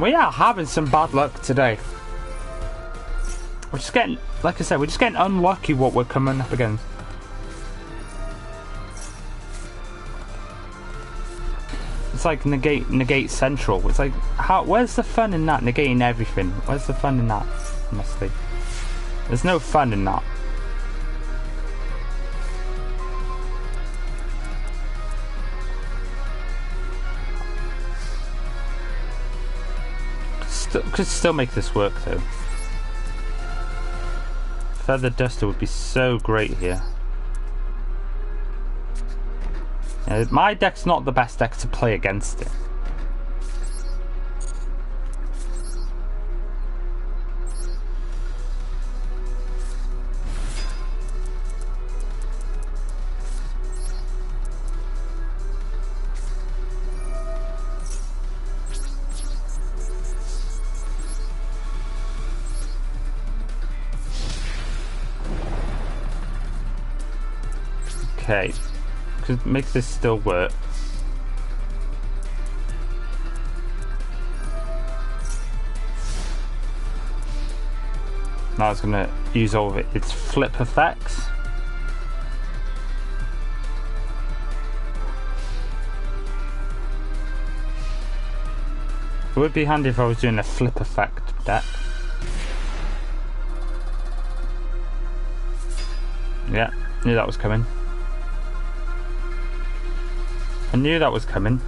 We are having some bad luck today. We're just getting, like I said, we're just getting unlucky what we're coming up against. It's like negate central. It's like, where's the fun in that? Negating everything. Where's the fun in that? Honestly, there's no fun in that. Could still make this work though. Feather Duster would be so great here. My deck's not the best deck to play against it. Okay. Because make this still work. Now it's going to use all of its flip effects. It would be handy if I was doing a flip effect deck. Yeah, knew that was coming. I knew that was coming.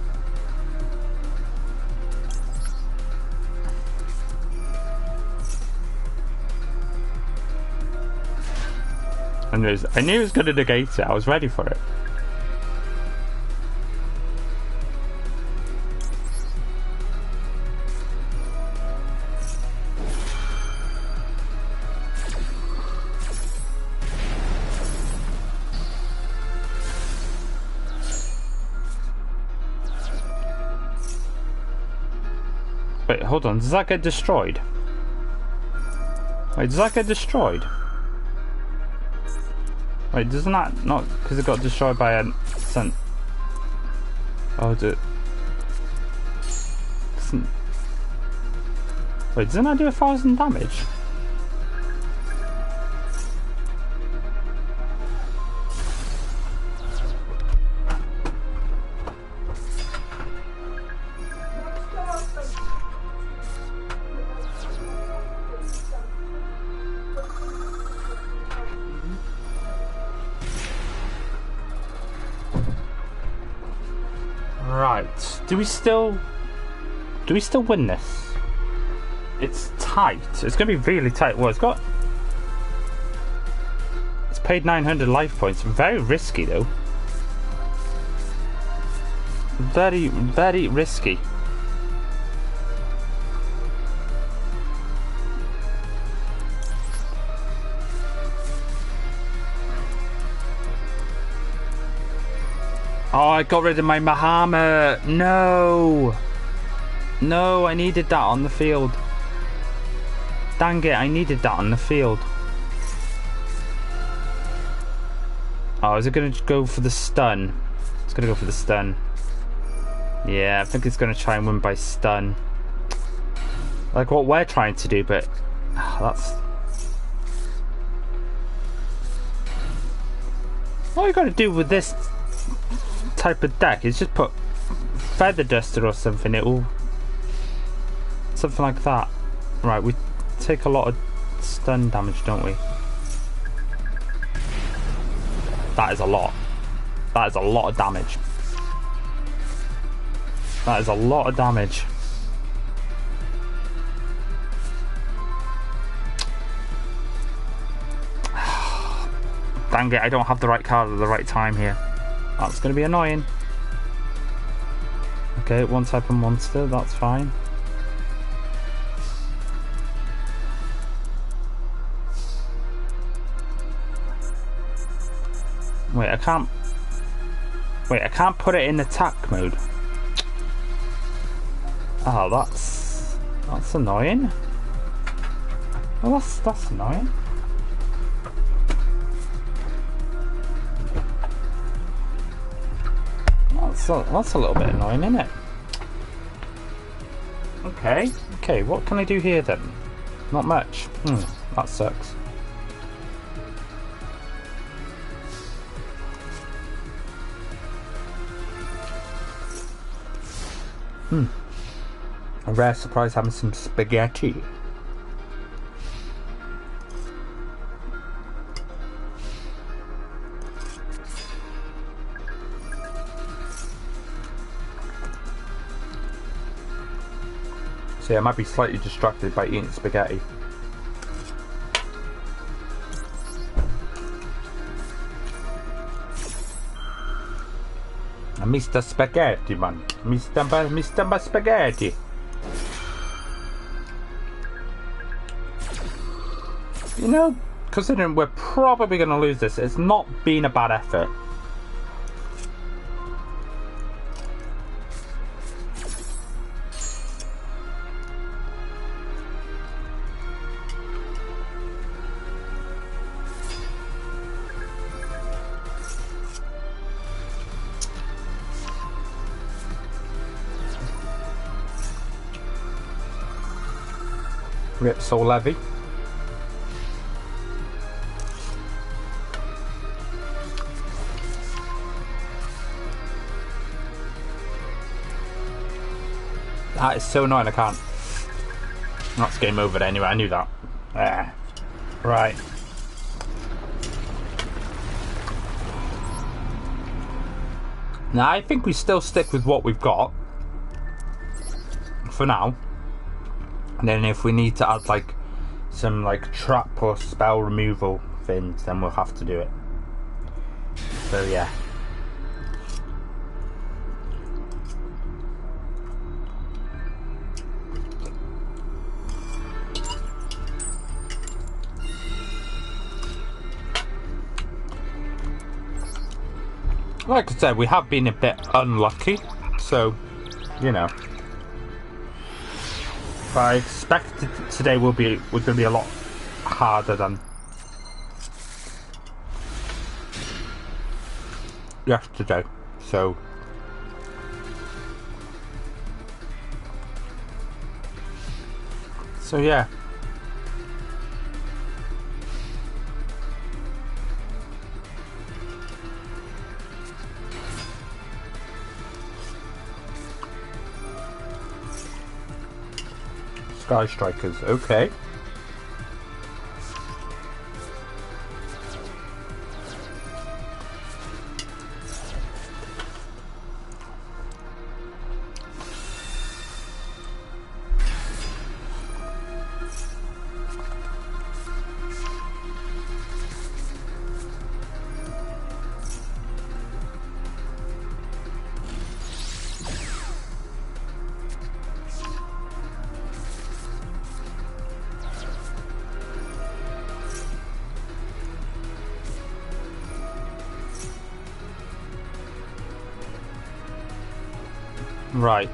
I knew it was going to negate it. I was ready for it. Wait, hold on. Does that get destroyed? Wait, does that get destroyed? Wait, doesn't that not because it got destroyed by a sun? Oh, wait, doesn't that do 1,000 damage? Right. Do we still win this? It's tight. It's going to be really tight. Well, it's paid 900 life points. Very risky though. Very, very risky. Oh, I got rid of my Mahama. No. No, I needed that on the field. Dang it, I needed that on the field. Oh, is it going to go for the stun? It's going to go for the stun. Yeah, I think it's going to try and win by stun. Like what we're trying to do, but that's... What you got to do with this type of deck is just put Feather Duster or something. It will... Something like that. Right, we take a lot of stun damage, don't we? That is a lot. That is a lot of damage. That is a lot of damage. Dang it, I don't have the right card at the right time here. That's going to be annoying. Okay, one type of monster, that's fine. Wait, I can't put it in attack mode. Oh, that's annoying. Oh, that's annoying. That's a little bit annoying, isn't it? Okay, what can I do here then? Not much. That sucks. A rare surprise having some spaghetti. See, I might be slightly distracted by eating spaghetti. Mr. Spaghetti, man. Mr. Spaghetti. You know, considering we're probably going to lose this, it's not been a bad effort. Rip Soul Levy. That is so annoying, I can't. That's game over anyway, I knew that. Right. Now I think we still stick with what we've got for now. And then if we need to add like some like trap or spell removal things, then we'll have to do it. So yeah. Like I said, we have been a bit unlucky, so, you know. But I expect today we're going to be a lot harder than yesterday, so. So yeah. Sky Strikers, okay. Right.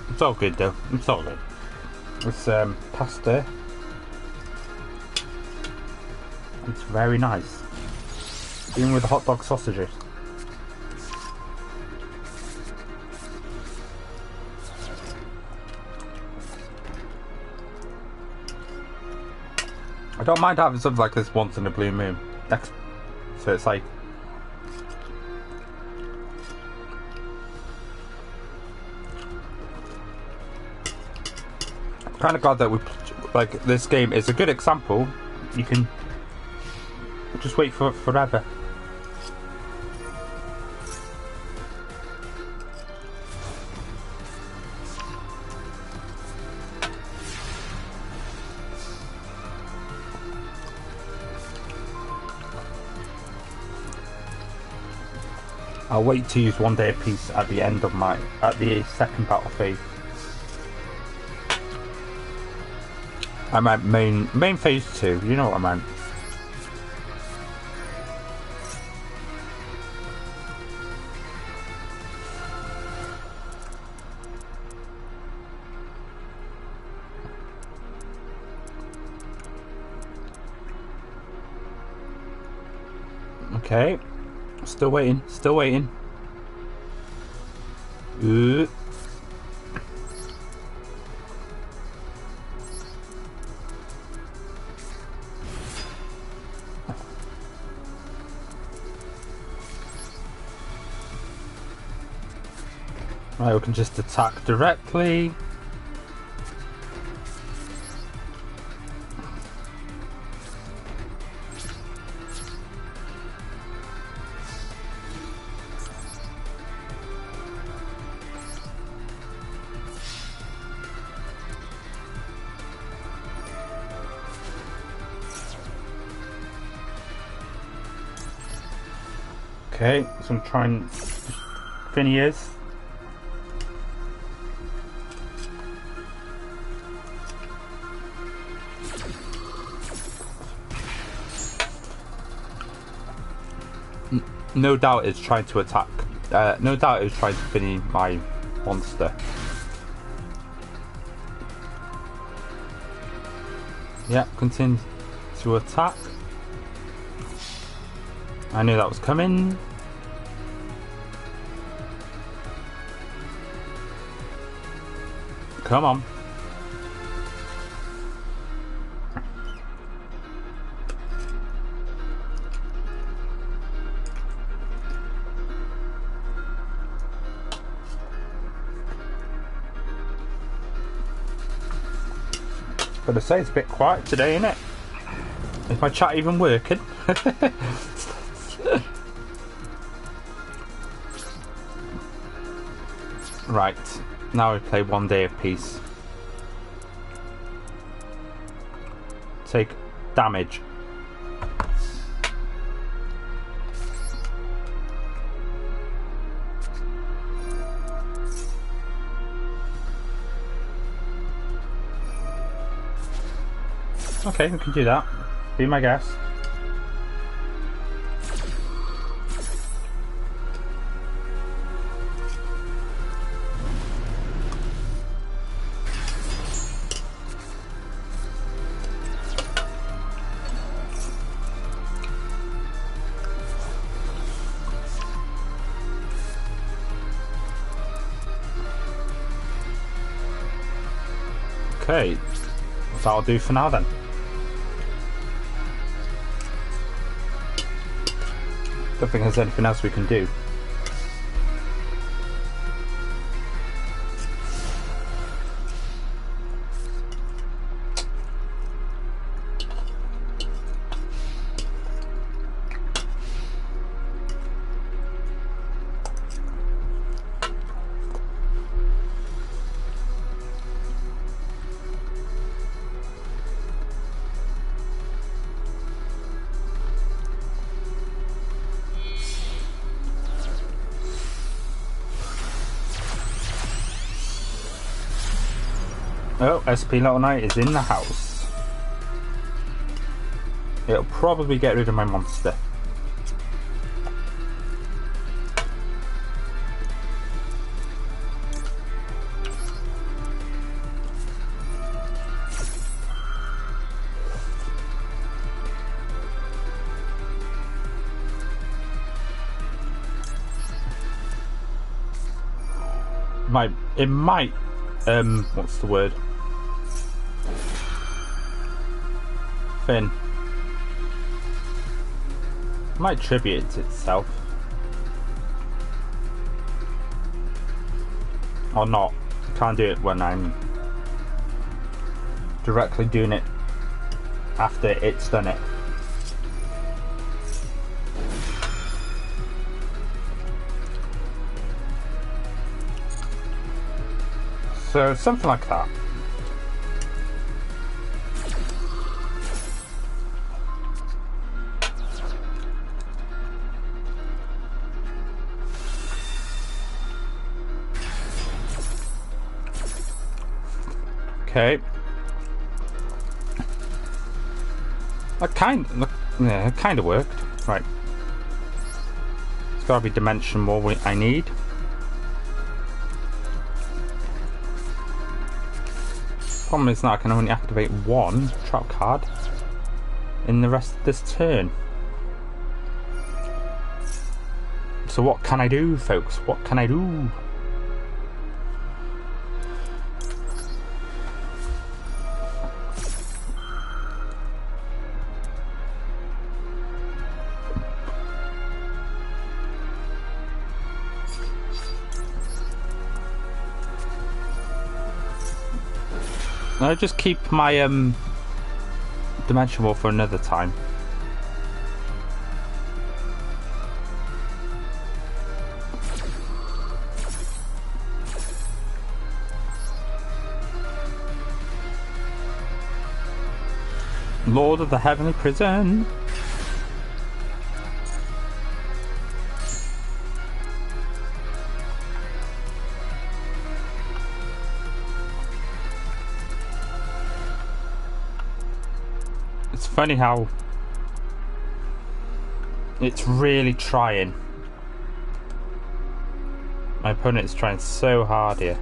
It's all good though. It's all good. It's pasta. It's very nice. Even with the hot dog sausages. I don't mind having something like this once in a blue moon. So it's like I'm kind of glad that we like this game is a good example. You can just wait for it forever. I'll wait to use 1 day a piece at the end of the second battle phase. I meant main phase 2, you know what I meant. Okay. Still waiting, still waiting. Right, we can just attack directly. Okay, so I'm trying Phineas. No doubt it's trying to attack. No doubt it's trying to finish my monster. Yep, continue to attack. I knew that was coming. Come on. Gotta say, it's a bit quiet today, isn't it? Is my chat even working? Right, now we play One Day of Peace. Take damage. Okay, we can do that. Be my guest. Okay, that'll do for now then. Don't think there's anything else we can do. Oh, SP Little Knight is in the house. It'll probably get rid of my monster. It might, what's the word? Finn. Might tribute it to itself. Or not. I can't do it when I'm directly doing it after it's done it. So something like that. Okay. That kind of worked. Right. It's gotta be dimension more I need. Problem is now I can only activate one trap card in the rest of this turn. So what can I do, folks? What can I do? I'll just keep my dimension wall for another time. Lord of the Heavenly Prison. It's funny how it's really trying. My opponent is trying so hard here.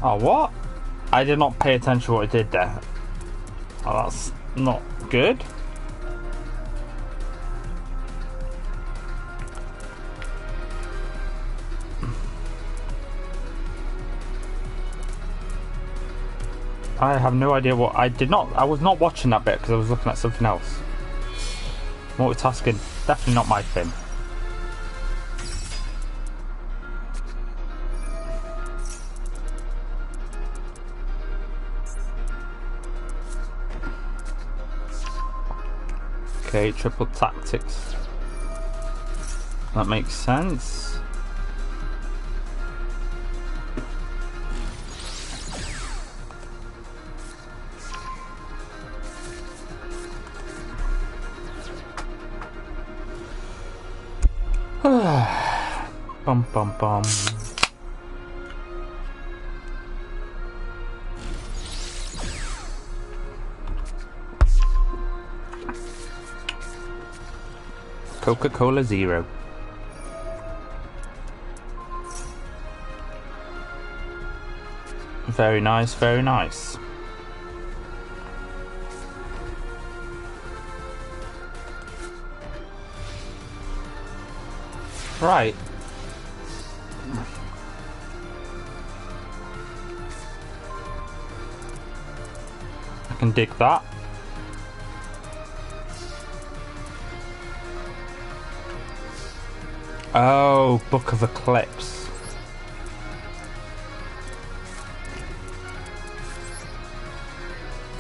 Oh, what? I did not pay attention to what I did there. Oh, that's not good. I have no idea what I did not. I was not watching that bit because I was looking at something else. Multitasking, definitely not my thing. Okay, triple tactics. That makes sense. Bum bum bum. Coca-Cola Zero. Very nice, very nice. Right. I can dig that. Oh, Book of Eclipse.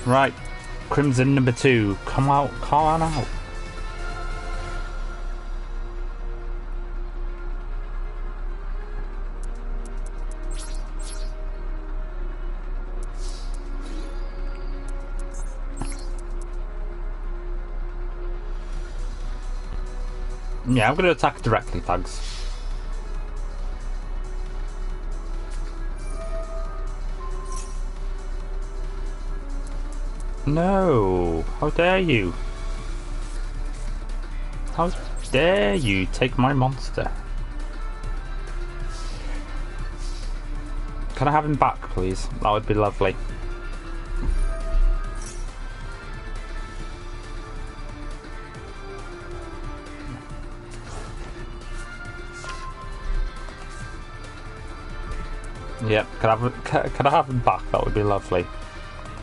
Right, Crimson number 2. Come out, come on out. Yeah, I'm going to attack directly, thanks. No, how dare you? How dare you take my monster? Can I have him back, please? That would be lovely. Yep, can I have him back? That would be lovely.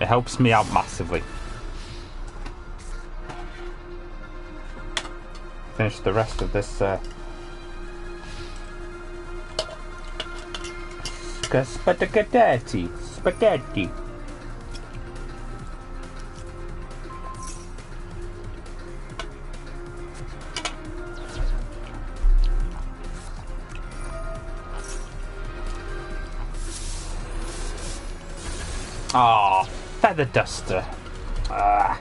It helps me out massively. Finish the rest of this spaghetti. Ah, oh, feather duster. Ah.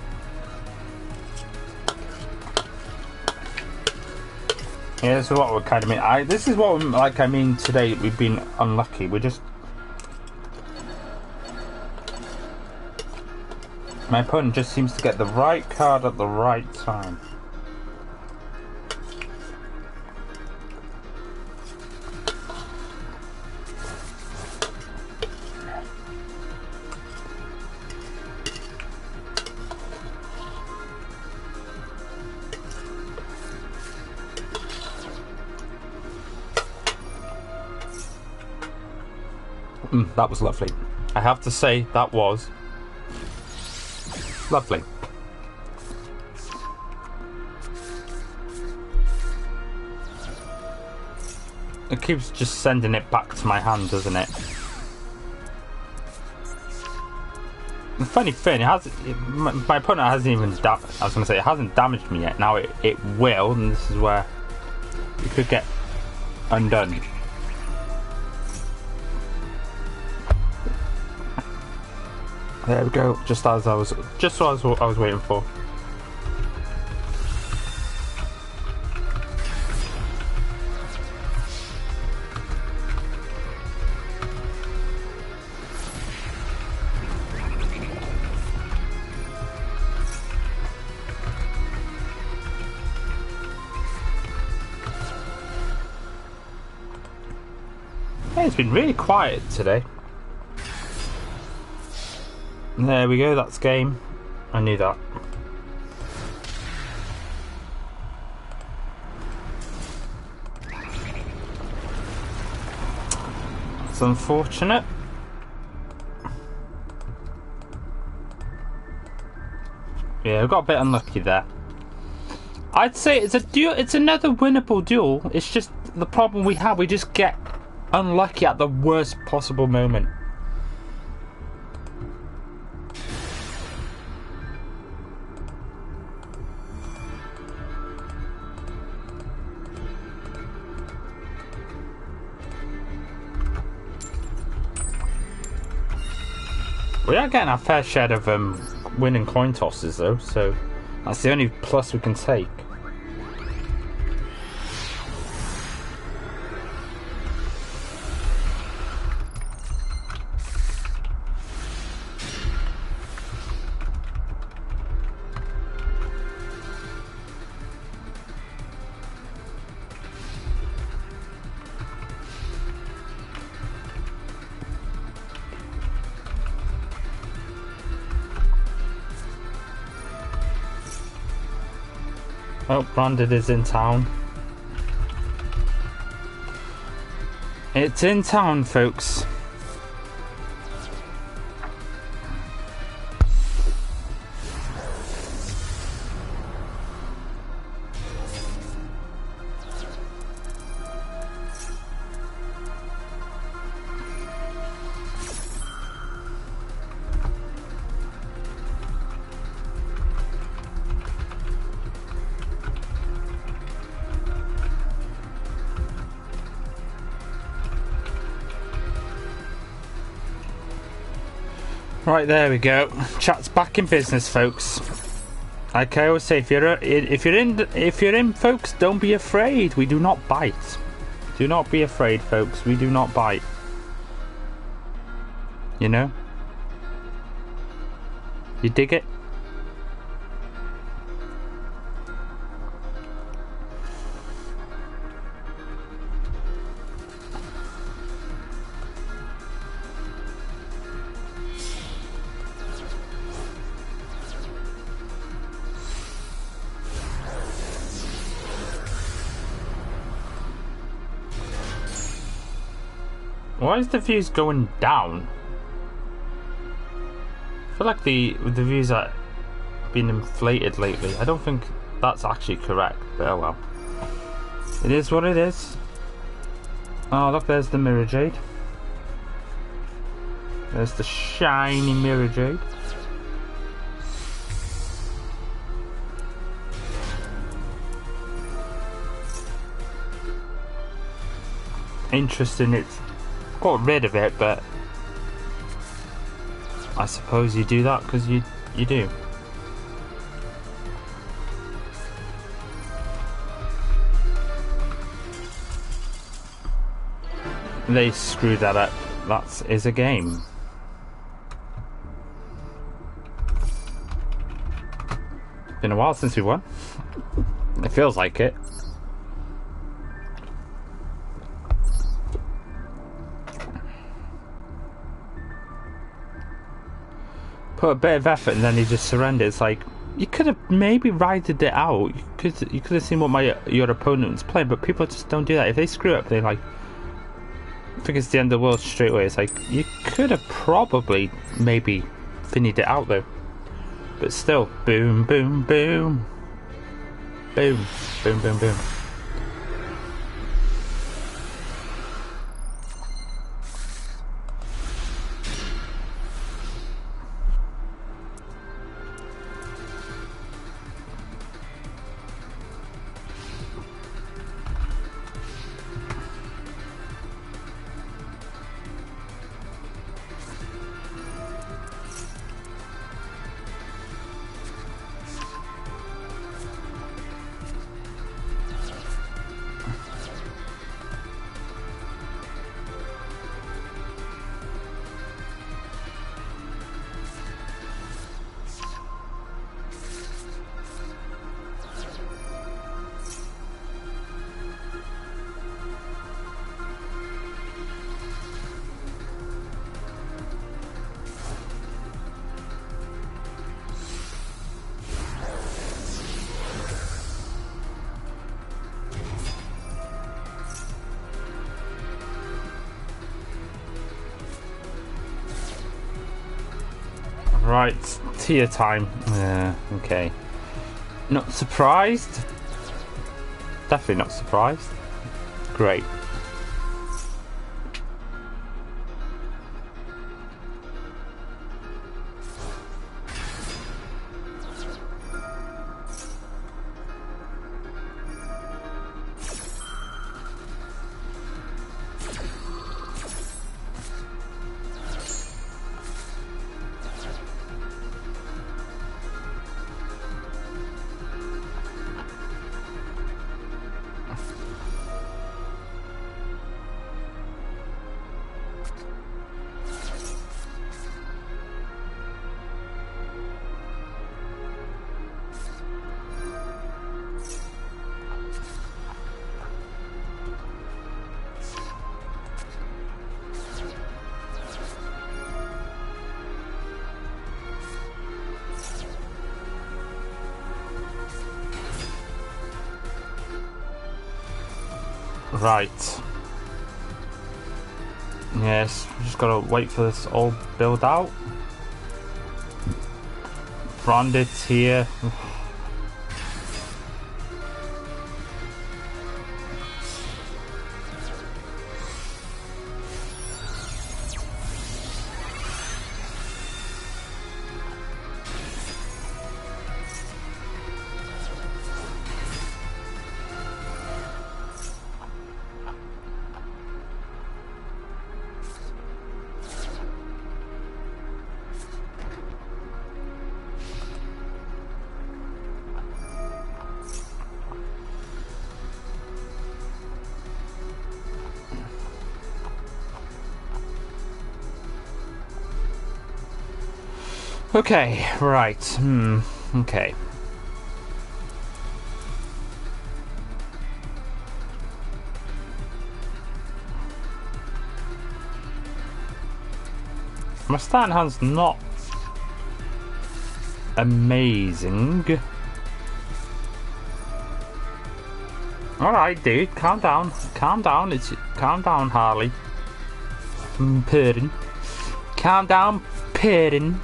Yeah, this is what we're kind of mean. This is what I mean today. We've been unlucky. We're just. My opponent just seems to get the right card at the right time. That was lovely. I have to say, that was lovely. It keeps just sending it back to my hand, doesn't it? The funny thing, my opponent hasn't even it hasn't damaged me yet. Now it will, and this is where it could get undone. There we go. Just what I was waiting for. Hey, it's been really quiet today. There we go, that's game. I knew that. It's unfortunate. Yeah, we got a bit unlucky there. I'd say it's a duel. It's another winnable duel. It's just the problem we have. We just get unlucky at the worst possible moment. We are getting our fair share of winning coin tosses though, so that's the only plus we can take. Oh, Brandon is in town. It's in town, folks. Right, there we go. Chat's back in business, folks. Like I always say, if you're in, folks, don't be afraid. We do not bite. Do not be afraid, folks. We do not bite. You know? You dig it? Why is the views going down? I feel like the views are being inflated lately. I don't think that's actually correct, but oh well. It is what it is. Oh look, there's the mirror jade. There's the shiny mirror jade. Interesting, it's got rid of it, but I suppose you do that because you do. They screwed that up. That is a game. Been a while since we won. It feels like it. Put a bit of effort and then he just surrendered. It's like you could have maybe rided it out. You could have seen what your opponent's playing, but people just don't do that. If they screw up, they like think it's the end of the world straight away. It's like, you could have probably maybe finished it out though. But still, boom, boom, boom. Boom, boom, boom, boom. Right, tier time. Okay. Not surprised. Definitely not surprised. Great. Right. Yes, just gotta wait for this all build out. Branded here. Okay, right. Okay. My starting hand's not amazing. Alright, dude, calm down. Calm down. Calm down, Harley. Pardon. Calm down, pardon.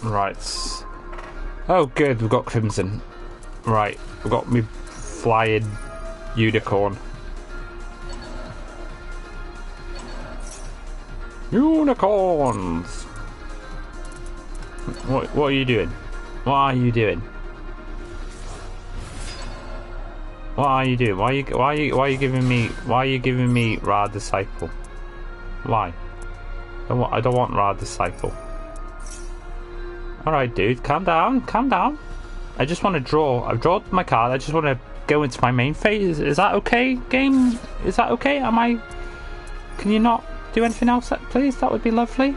Right. Oh, good. We've got Crimson. Right. We've got me flying unicorn. Unicorns! What are you doing? What are you doing? What are you doing? Why are you giving me Ra Disciple? Why? I don't want Ra Disciple. Alright, dude, calm down, calm down. I just want to draw. I've drawn my card. I just want to go into my main phase. Is that okay, game? Is that okay? Can you not do anything else, please? That would be lovely.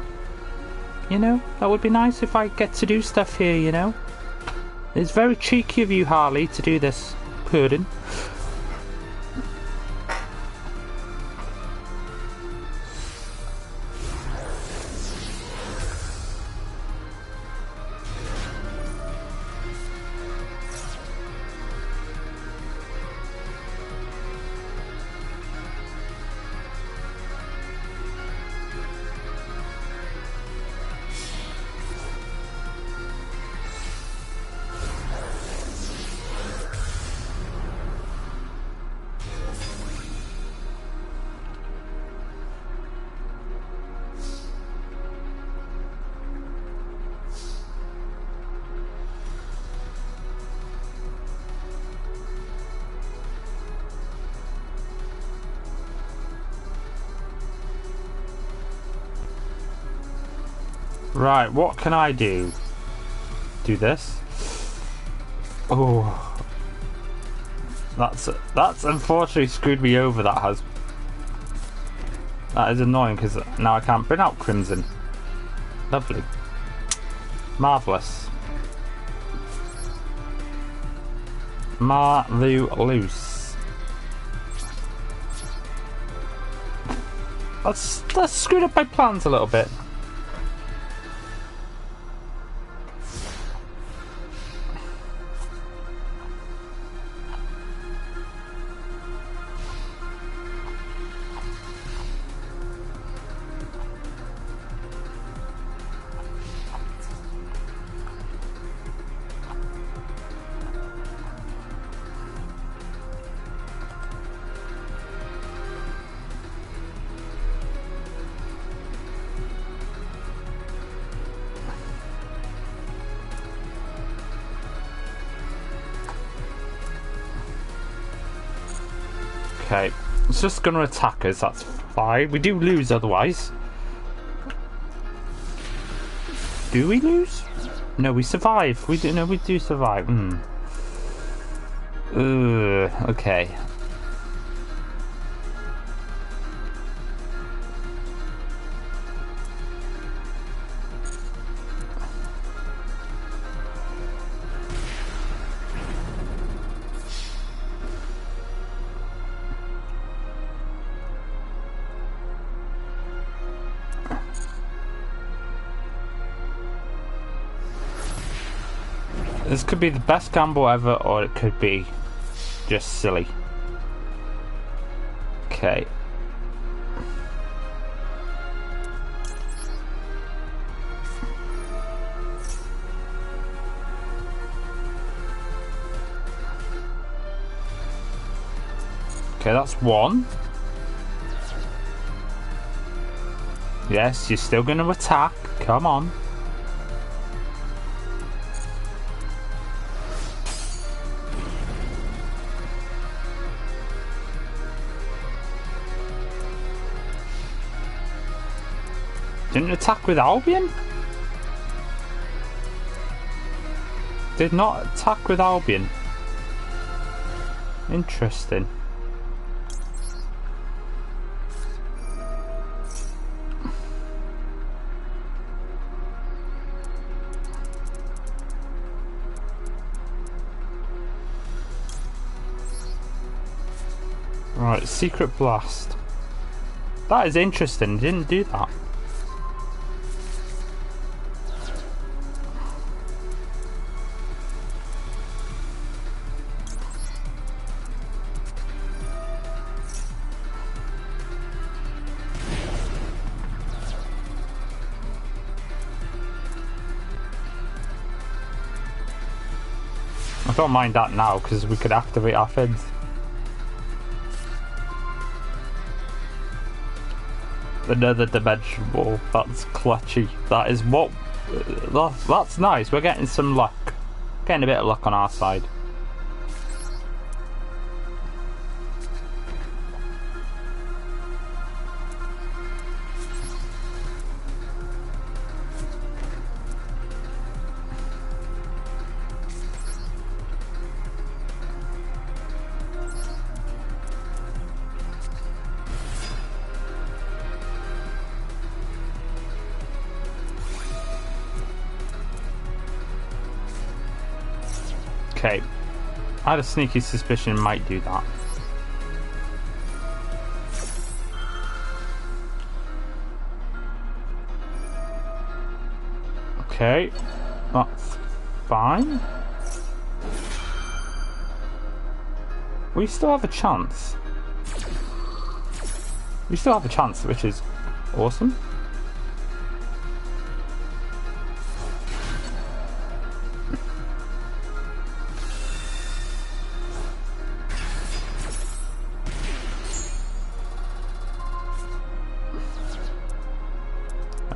You know, that would be nice if I get to do stuff here, you know. It's very cheeky of you, Harley, to do this. Pudding. Right, what can I do? Do this? Oh, that's unfortunately screwed me over. That is annoying because now I can't bring out Crimson. Lovely, marvelous, loose. That's screwed up my plans a little bit. Okay, it's just going to attack us, that's fine. We do lose otherwise. Do we lose? No, we survive. We do survive. Okay. This could be the best gamble ever, or it could be just silly. Okay. Okay, that's one. Yes, you're still going to attack. Come on. Didn't attack with Albion? Did not attack with Albion. Interesting. Right, Secret Blast. That is interesting, didn't do that. I don't mind that now because we could activate our fins. Another dimension wall. That's clutchy. That is what. That's nice. We're getting some luck. Getting a bit of luck on our side. Okay. I had a sneaky suspicion it might do that. Okay. That's fine. We still have a chance. We still have a chance, which is awesome.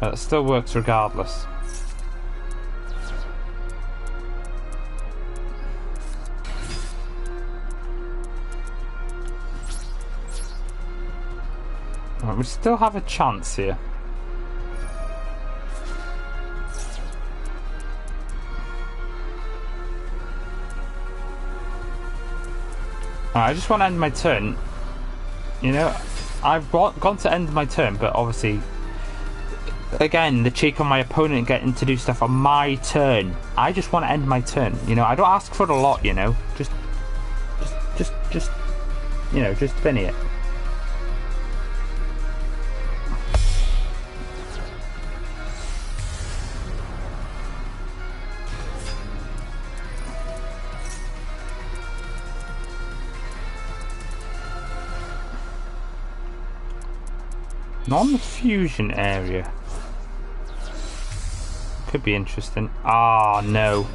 It still works regardless. Right, we still have a chance here. Right, I just want to end my turn. You know, I've gone to end my turn, but obviously, again, the cheek on my opponent getting to do stuff on my turn. I just want to end my turn. You know, I don't ask for it a lot. You know, just, you know, just finish it. Non-fusion area. Could be interesting. Ah, no.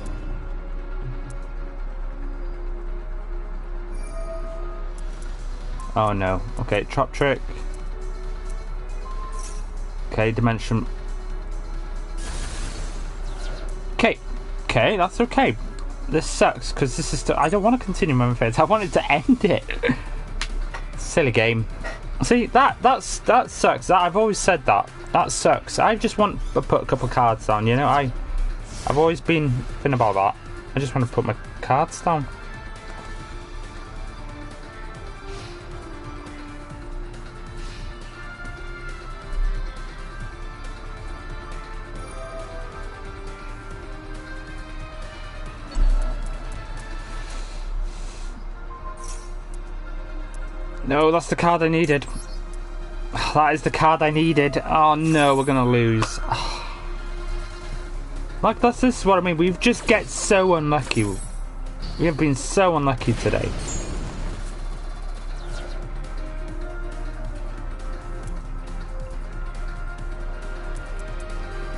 Oh no. Okay, trap trick. Okay, dimension. Okay. Okay, that's okay. This sucks because this is I don't want to continue my phase. I wanted to end it. Silly game. See, that sucks. I've always said that. That sucks. I just want to put a couple cards down, you know? I've always been about that. I just want to put my cards down. No, that's the card I needed. That is the card I needed. Oh no, we're gonna lose. Like, this is what I mean. We've just get so unlucky. We have been so unlucky today.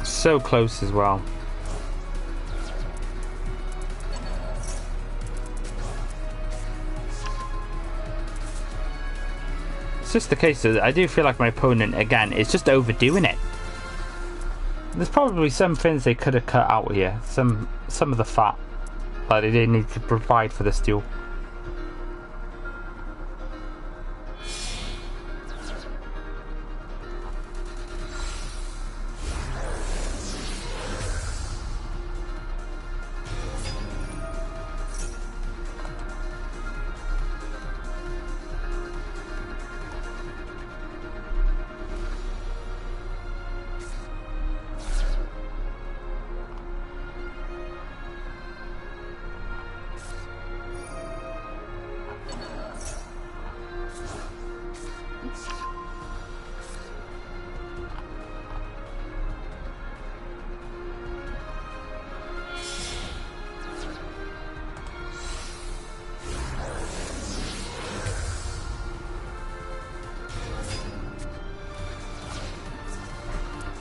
So close as well. It's just the case that I do feel like my opponent, again, is just overdoing it. There's probably some things they could have cut out here. Some of the fat that they didn't need to provide for this duel.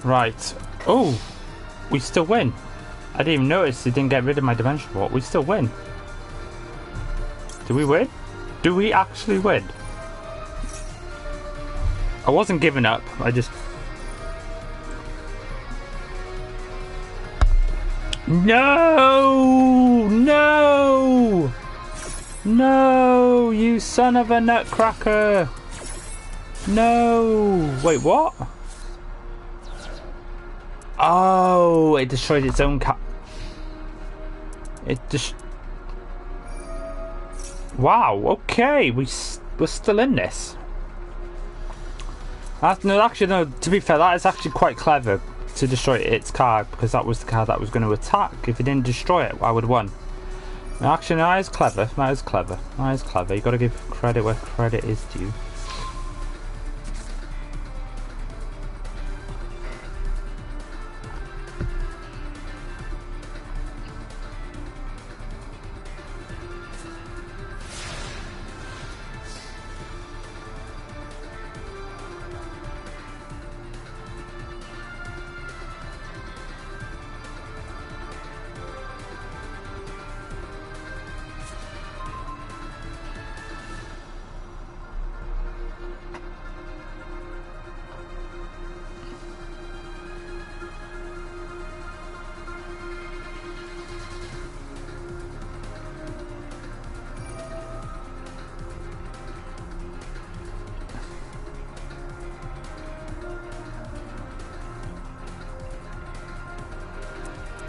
Right. Oh, we still win. I didn't even notice it didn't get rid of my dimension wall. We still win. Do we win? Do we actually win? I wasn't giving up. I just... No! No! No! You son of a nutcracker! No! Wait, what? Oh, it destroyed its own It just... Wow, okay, we're still in this. No, to be fair, that is actually quite clever to destroy its card, because that was the card that was going to attack. If it didn't destroy it, I would have won. Actually, no, that is clever. That is clever. That is clever. You got to give credit where credit is due.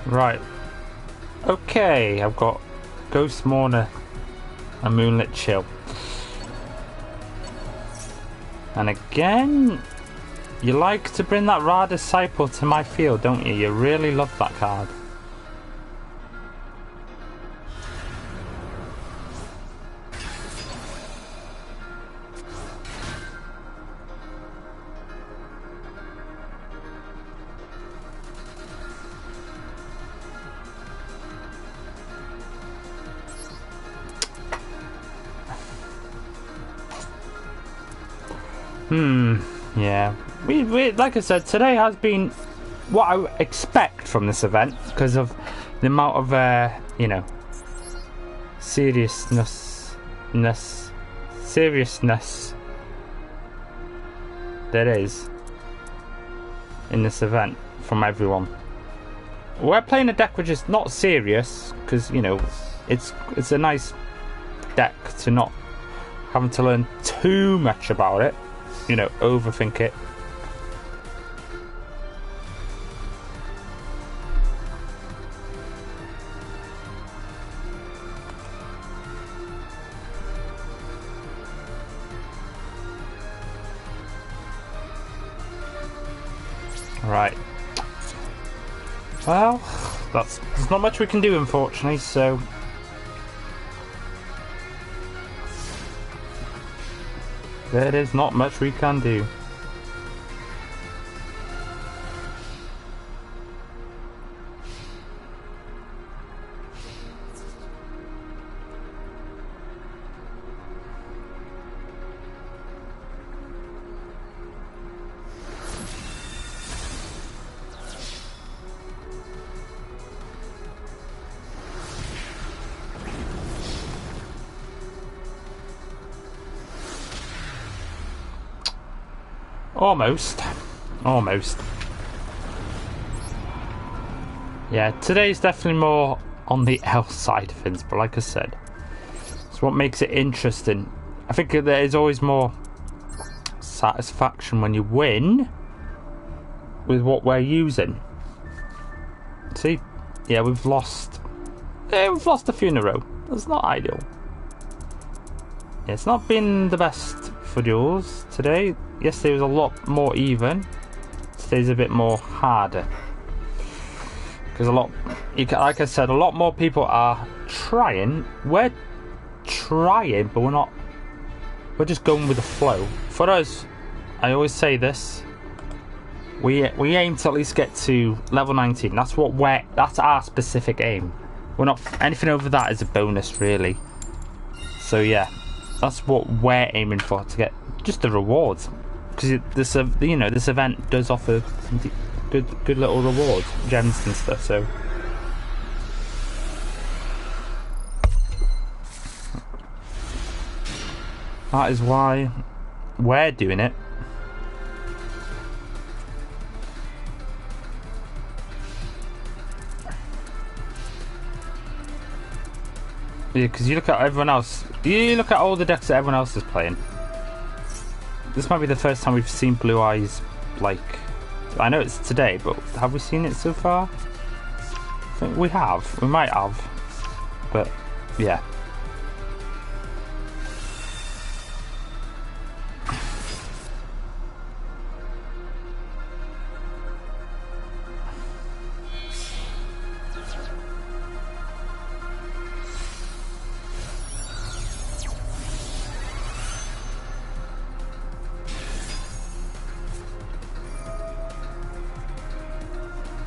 Right. Okay, I've got Ghost Mourner and Moonlit Chill. And again, you like to bring that Ra Disciple to my field, don't you? You really love that card. Yeah. We like I said, today has been what I expect from this event because of the amount of you know, seriousness there is in this event from everyone. We're playing a deck which is not serious because, you know, it's a nice deck to not having to learn too much about it. You know, overthink it. Right. Well, there's not much we can do, unfortunately, so there is not much we can do. Almost. Yeah, today's definitely more on the L side of things, but like I said, it's what makes it interesting. I think there is always more satisfaction when you win with what we're using. See? Yeah, we've lost a few in a row. That's not ideal. Yeah, it's not been the best for duels today. Yesterday was a lot more even. Today's a bit more harder because like I said, a lot more people are trying. We're trying, but we're not. We're just going with the flow. For us, I always say this: we aim to at least get to level 19. That's our specific aim. We're not anything over that is a bonus, really. So yeah, that's what we're aiming for, to get just the rewards. Because this, you know, this event does offer some good little rewards, gems and stuff. So that is why we're doing it. Yeah, because you look at everyone else. You look at all the decks that everyone else is playing. This might be the first time we've seen Blue Eyes, like, I know it's today, but have we seen it so far? I think we have. We might have. But, yeah.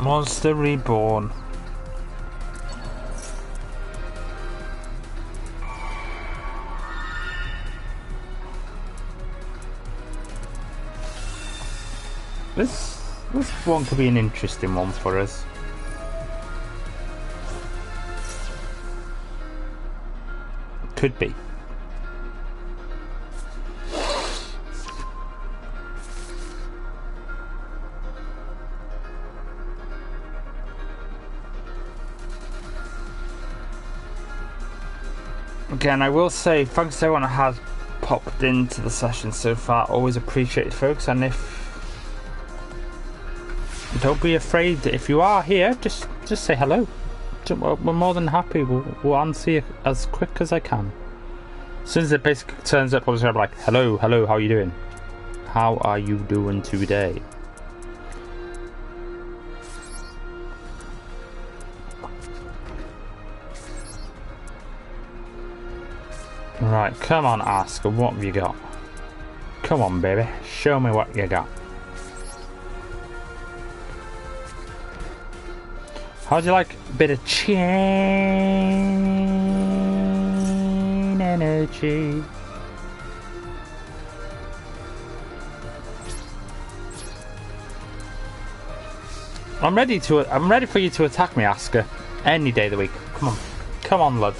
Monster Reborn. This one could be an interesting one for us. Could be. Again, I will say thanks to everyone who has popped into the session so far. Always appreciate it, folks. And if don't be afraid, if you are here, just say hello. We're more than happy. We'll answer you as quick as I can. As soon as it basically turns up, obviously I'm like, hello, how are you doing? How are you doing today? Right, come on, Asker, what have you got? Come on, baby, show me what you got. How'd you like a bit of chain energy? I'm ready for you to attack me, Asker. Any day of the week. Come on, love.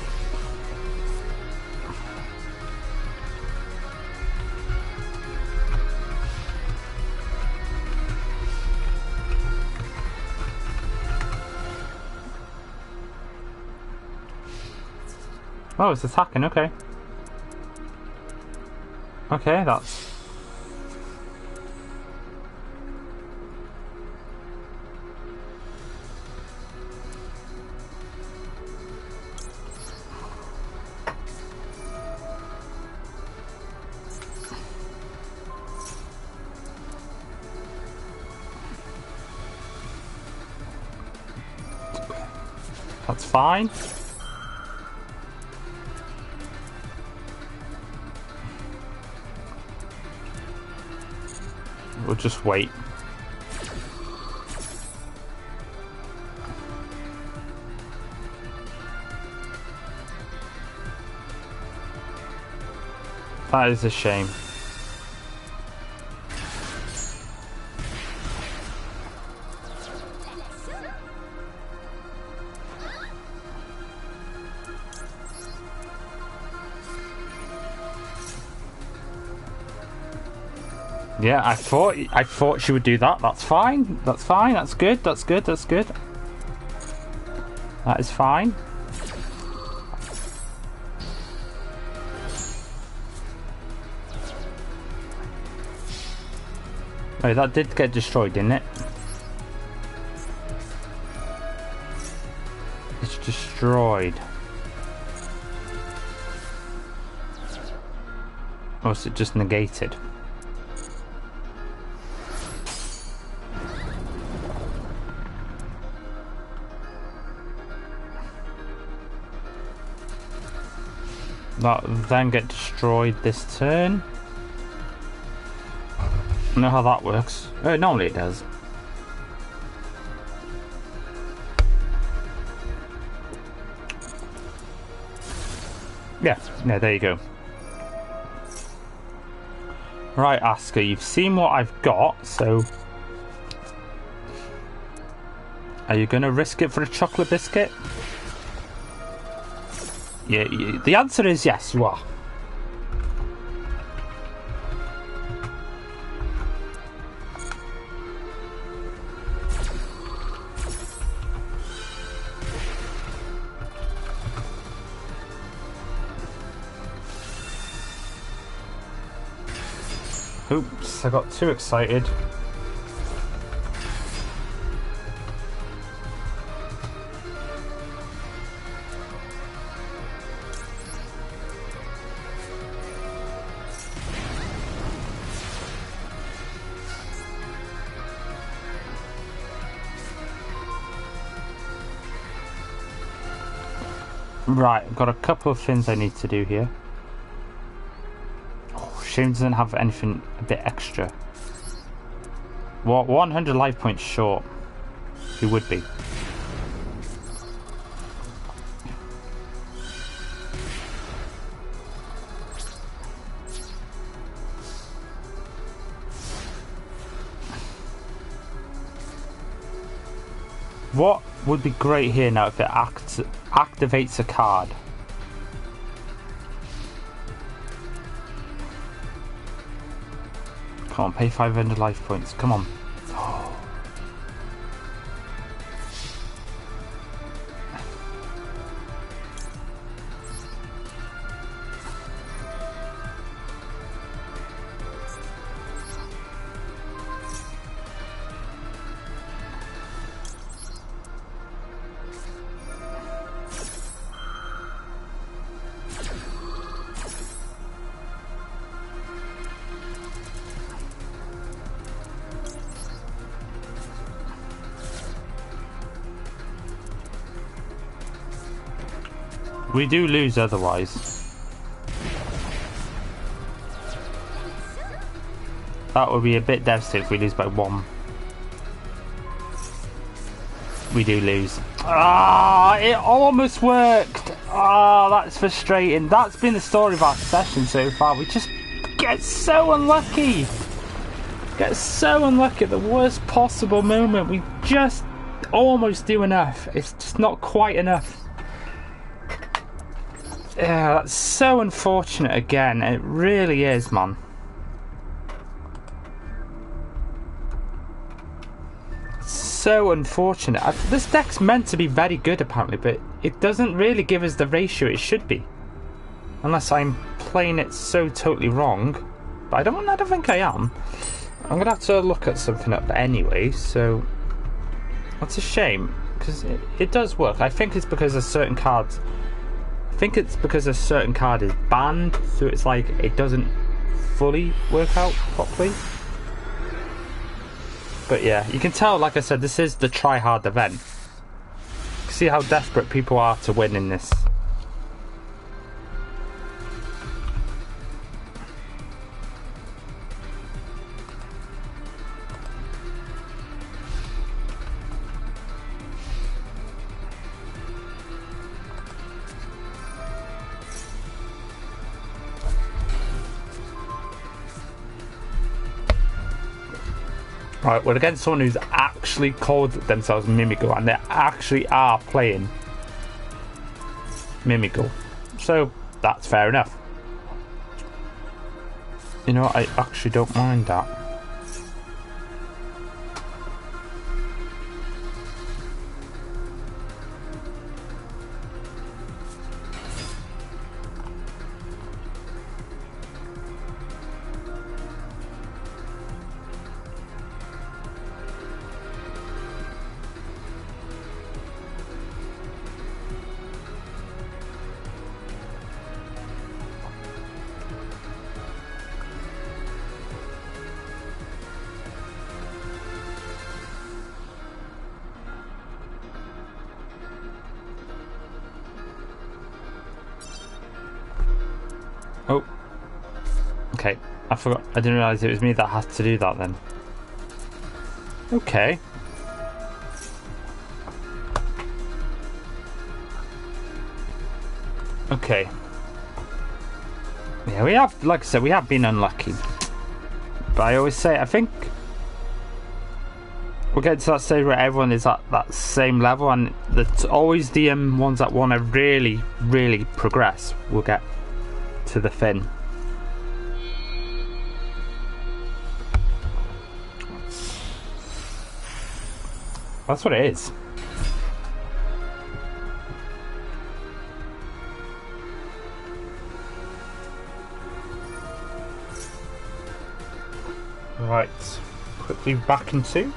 Oh, it's attacking, okay. Okay, that's... That's fine. We'll just wait. That is a shame. Yeah, I thought she would do that. That's fine. That's fine. That's good. That's good. That's good. That is fine. Oh, that did get destroyed, didn't it? It's destroyed. Or is it just negated? That then get destroyed this turn. I know how that works. Normally it does. Yeah, there you go. Right, Asker, you've seen what I've got, so... Are you going to risk it for a chocolate biscuit? Yeah, the answer is yes, you are. Oops, I got too excited. Right, I've got a couple of things I need to do here. Oh, shame it doesn't have anything a bit extra. What? 100 life points short. He would be. What would be great here now if it activates a card? Come on, pay 500 life points. Come on. We do lose otherwise. That would be a bit devastating if we lose by 1. We do lose. Ah, it almost worked. Ah, that's frustrating. That's been the story of our session so far. We just get so unlucky. Get so unlucky at the worst possible moment. We just almost do enough. It's just not quite enough. Yeah, that's so unfortunate again. It really is, man. So unfortunate. This deck's meant to be very good apparently, but it doesn't really give us the ratio it should be. Unless I'm playing it so totally wrong. But I don't think I am. I'm going to have to look at something up anyway, so... That's a shame, because it does work. I think it's because of certain cards... I think it's because a certain card is banned, so it's like it doesn't fully work out properly. But yeah, you can tell, like I said, this is the try-hard event. See how desperate people are to win in this. Right, we're against someone who's actually called themselves Mimigo, and they actually are playing Mimigo. So, that's fair enough. You know, I actually don't mind that. Oh. Okay. I forgot. I didn't realise it was me that had to do that then. Okay. Okay. Yeah, we have, like I said, we have been unlucky. But I always say, I think we'll get to that stage where everyone is at that same level, and that's always the ones that want to really, really progress will get to the fin. That's what it is. Right, quickly back into.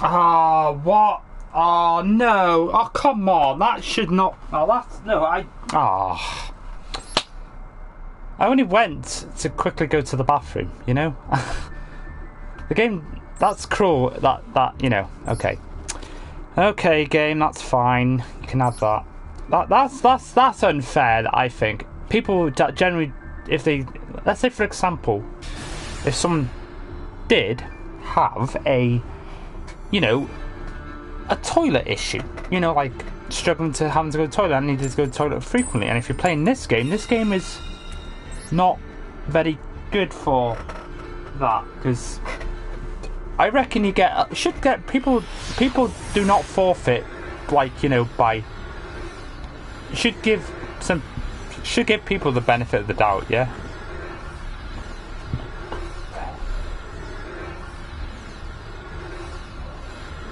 Oh, what? Oh, no. Oh, come on. That should not... Oh, that's... No, Oh. I only went to quickly go to the bathroom, you know? The game... That's cruel. That, you know. Okay. Okay, game, that's fine. You can have that. That's unfair, I think. People generally... If they... Let's say, for example, if someone did have a... You know... A toilet issue, you know, like struggling to having to go to the toilet and needed to go to the toilet frequently. And if you're playing this game is not very good for that, because I reckon you should get people do not forfeit, like, you know, by should give people the benefit of the doubt, yeah.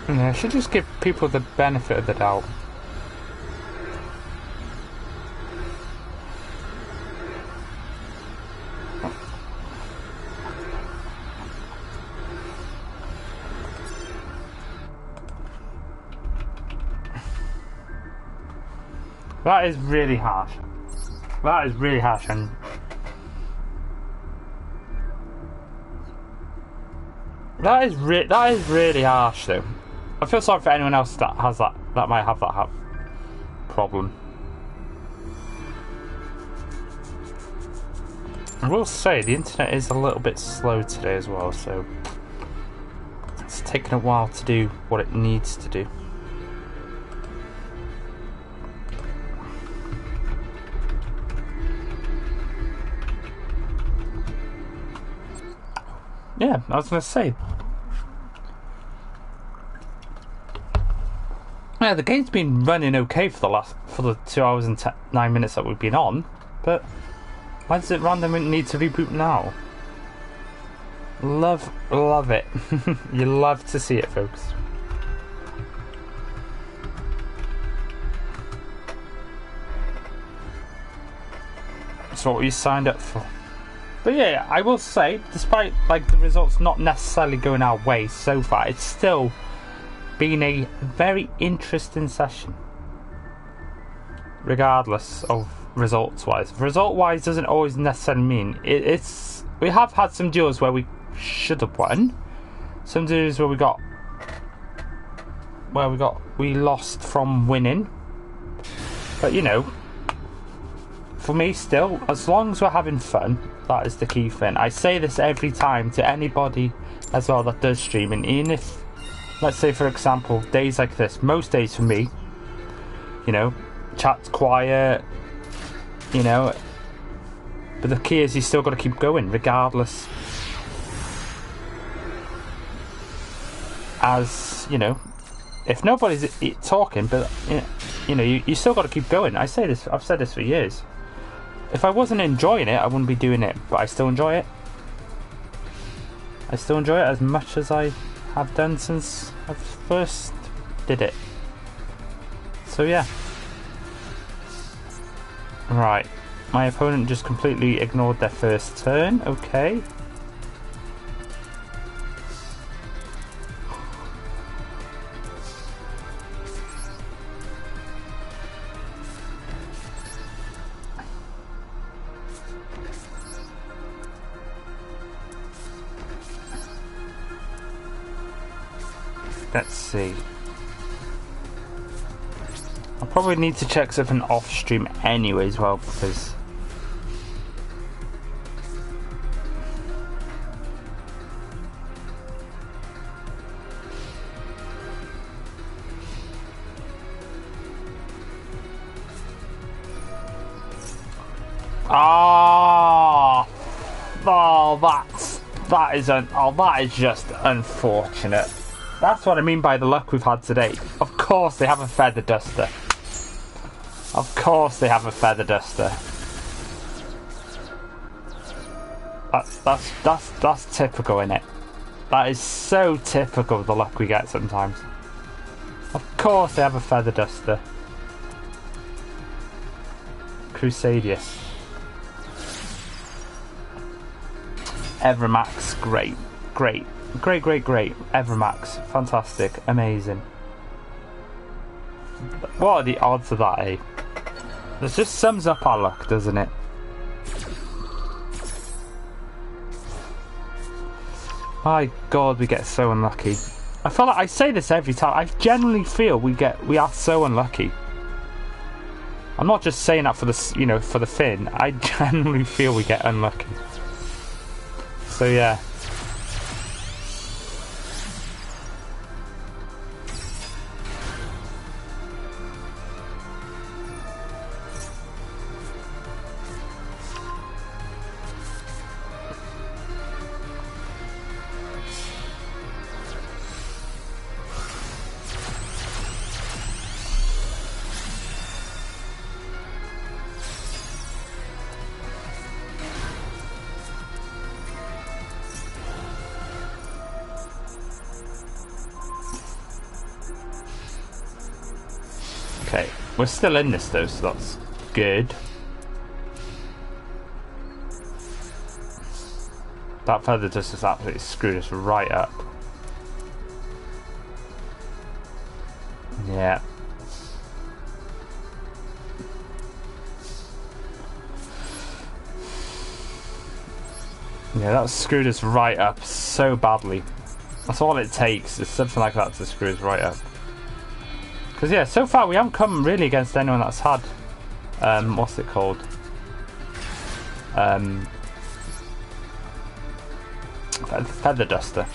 Yeah, I should just give people the benefit of the doubt. That is really harsh. That is really harsh, and that is really harsh, though. I feel sorry for anyone else that has that might have that problem. I will say the internet is a little bit slow today as well, so it's taken a while to do what it needs to do. Yeah, I was going to say. Yeah, the game's been running okay for the 2 hours and 9 minutes that we've been on, but why does it randomly need to reboot now? Love it. You love to see it, folks. That's what we signed up for. But yeah, I will say, despite like the results not necessarily going our way so far, it's still been a very interesting session, regardless of results-wise. Result-wise doesn't always necessarily mean it's. We have had some duels where we should have won, some duels where we lost from winning. But you know, for me, still, as long as we're having fun, that is the key thing. I say this every time to anybody as well that does streaming, even if, let's say for example, days like this, most days for me, you know, chat's quiet, you know, but the key is you still got to keep going regardless, as you know, if nobody's talking, but you know, you still got to keep going. I say this, I've said this for years. If I wasn't enjoying it, I wouldn't be doing it, but I still enjoy it. I still enjoy it as much as I have done since I first did it. So yeah. Right. My opponent just completely ignored their first turn. Okay. Let's see. I'll probably need to check something off stream anyway as well, because that is just unfortunate. That's what I mean by the luck we've had today. Of course they have a feather duster. Of course they have a feather duster. That's typical, innit? That is so typical of the luck we get sometimes. Of course they have a feather duster. Crusadius. Evermax, great. Great, great, great. Evermax. Fantastic. Amazing. What are the odds of that, eh? It just sums up our luck, doesn't it? My God, we get so unlucky. I feel like I say this every time. I generally feel we are so unlucky. I'm not just saying that for the, you know, for the fin. I generally feel we get unlucky. So yeah. Okay, we're still in this though, so that's good. That feather dust has absolutely screwed us right up. Yeah. Yeah, that screwed us right up so badly. That's all it takes, is something like that to screw us right up. Because yeah, so far we haven't come really against anyone that's had, what's it called? Feather duster.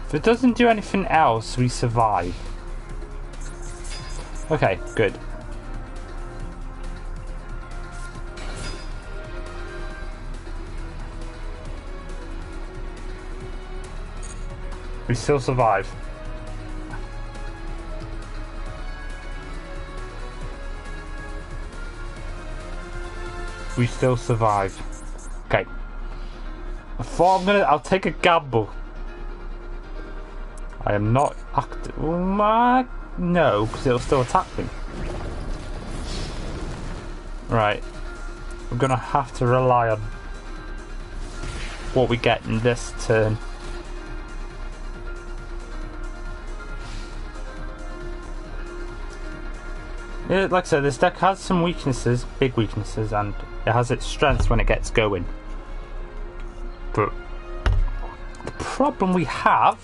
If it doesn't do anything else, we survive. Okay, good. We still survive. We still survive. Okay. I'll take a gamble. I am not active. No, because it'll still attack me. Right. We're gonna have to rely on what we get in this turn. Yeah, like I said, this deck has some weaknesses, big weaknesses, and it has its strengths when it gets going. But the problem we have,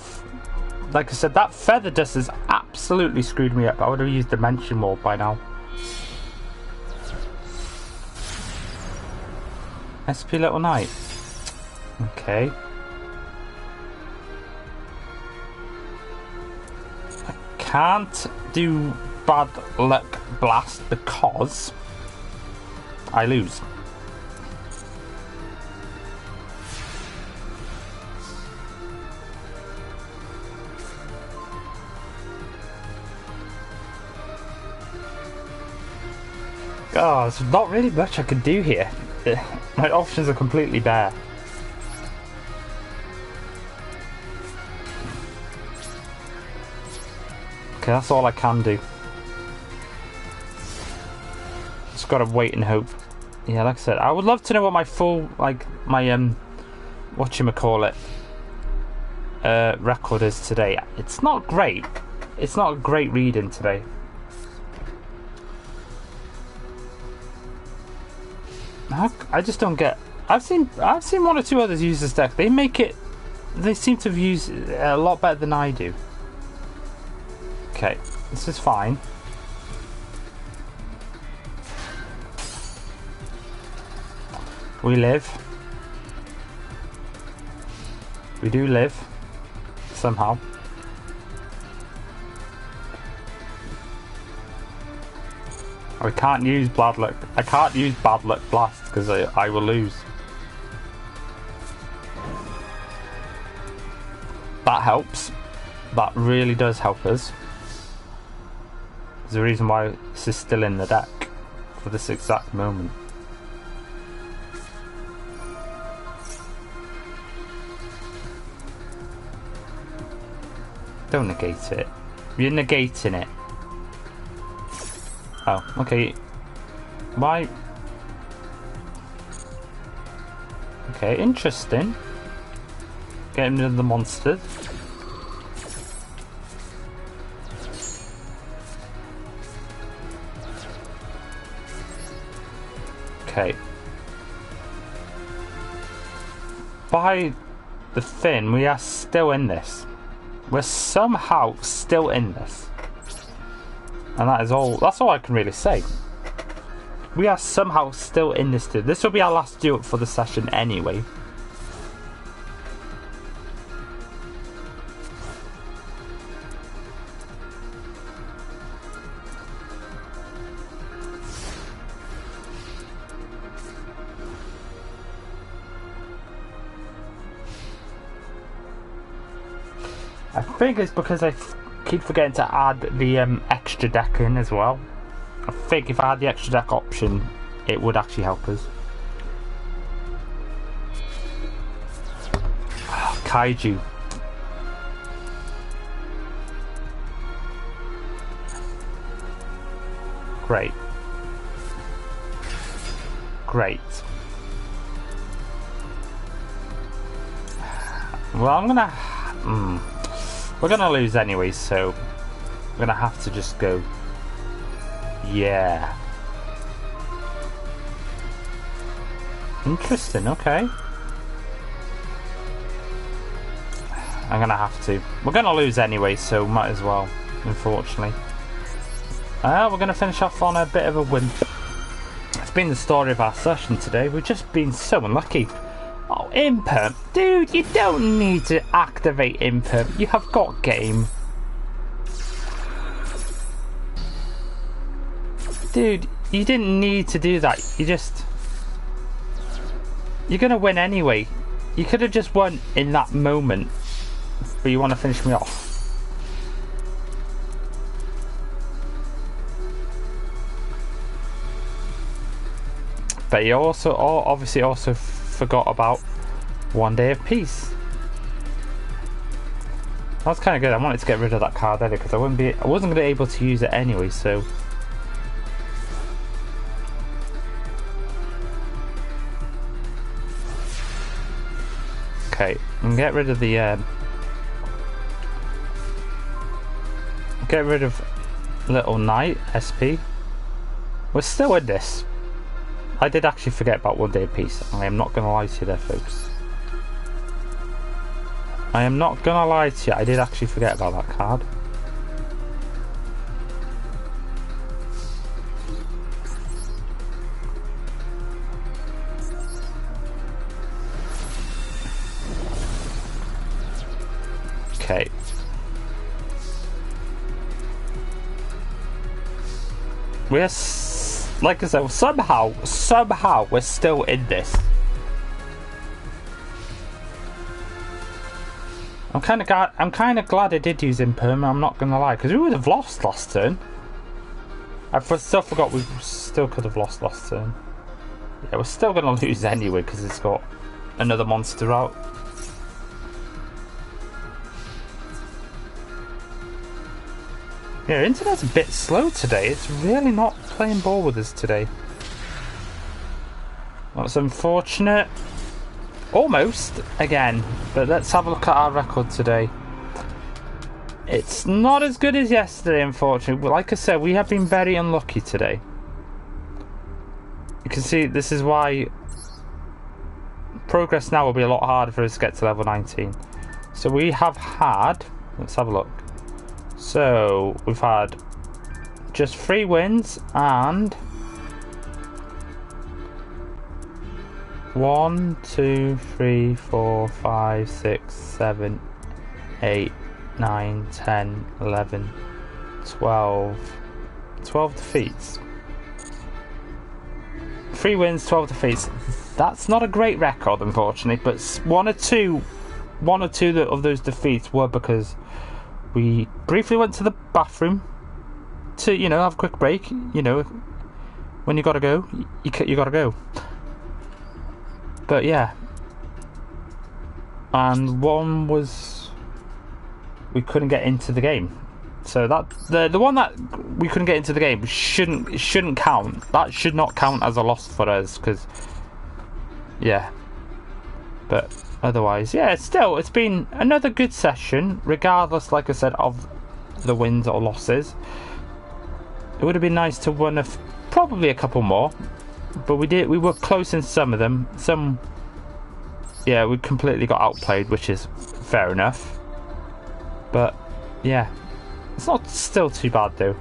like I said, that feather dust has absolutely screwed me up. I would have used Dimension Wall by now. SP Little Knight. Okay. I can't do Bad Luck Blast because I lose. Oh, there's not really much I can do here. My options are completely bare. Okay, that's all I can do. Just gotta wait and hope. Yeah, like I said, I would love to know what my full, like, my, whatchamacallit, record is today. It's not great. It's not a great reading today. I just don't get. I've seen one or two others use this deck. They seem to use it a lot better than I do. Okay, this is fine. We live. We do live somehow. I can't use bad luck. I can't use Bad Luck Blast because I will lose. That helps. That really does help us. There's a reason why this is still in the deck for this exact moment. Don't negate it. You're negating it. Oh, okay. Why? Okay, interesting. Getting rid of the monsters. Okay. By the fin, we are still in this. We're somehow still in this. And that is all, that's all I can really say. We are somehow still in this. This will be our last do it for the session anyway. I think it's because I keep forgetting to add the extra deck in as well. I think if I had the extra deck option, it would actually help us. Oh, Kaiju. Great. Great. Well, I'm gonna... We're gonna lose anyway, so we're gonna have to just go. Yeah. Interesting, okay. I'm gonna have to. We're gonna lose anyway, so might as well, unfortunately. We're gonna finish off on a bit of a win. It's been the story of our session today. We've just been so unlucky. Oh, Imperm. Dude, you don't need to activate Imperm. You have got game. Dude, you didn't need to do that. You just... You're going to win anyway. You could have just won in that moment. But you want to finish me off. But you also, obviously also forgot about One Day of Peace. That's kind of good. I wanted to get rid of that card earlier because I wasn't going to be able to use it anyway. So okay, and get rid of the get rid of Little Knight SP. We're still in this. I did actually forget about One Day of Peace. I am not going to lie to you there, folks. I am not going to lie to you. I did actually forget about that card. Okay. We're... Like I said, somehow we're still in this. I'm kind of glad I did use Imperm. I'm not gonna lie, because we would have lost last turn. I still forgot we still could have lost last turn. Yeah, we're still gonna lose anyway because it's got another monster out. Yeah, internet's a bit slow today. It's really not playing ball with us today. That's unfortunate. Almost again, but let's have a look at our record today. It's not as good as yesterday, unfortunately. Like I said, we have been very unlucky today. You can see this is why progress now will be a lot harder for us to get to level 19. So we have had, let's have a look. So we've had just 3 wins and 1, 2, 3, 4, 5, 6, 7, 8, 9, 10, 11, 12 defeats. 3 wins, 12 defeats. That's not a great record, unfortunately, but one or two of those defeats were because we briefly went to the bathroom, to, you know, have a quick break. You know, when you gotta go, you gotta go. But yeah, and one was we couldn't get into the game. So that the one that we couldn't get into the game shouldn't count. That should not count as a loss for us, because yeah. But otherwise, yeah, it's been another good session, regardless, like I said, of the wins or losses. It would have been nice to win probably a couple more, but we were close in some of them. Some, yeah, we completely got outplayed, which is fair enough. But yeah, it's not still too bad though.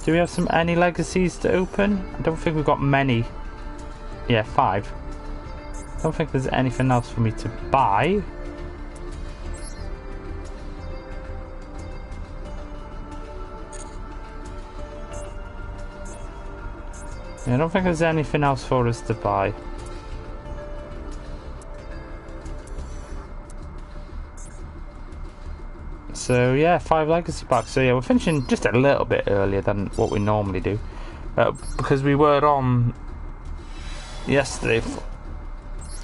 Do we have any legacies to open? I don't think we've got many. Yeah, 5. I don't think there's anything else for me to buy. Yeah, I don't think there's anything else for us to buy. So yeah, 5 legacy packs. So yeah, we're finishing just a little bit earlier than what we normally do, because we were on yesterday for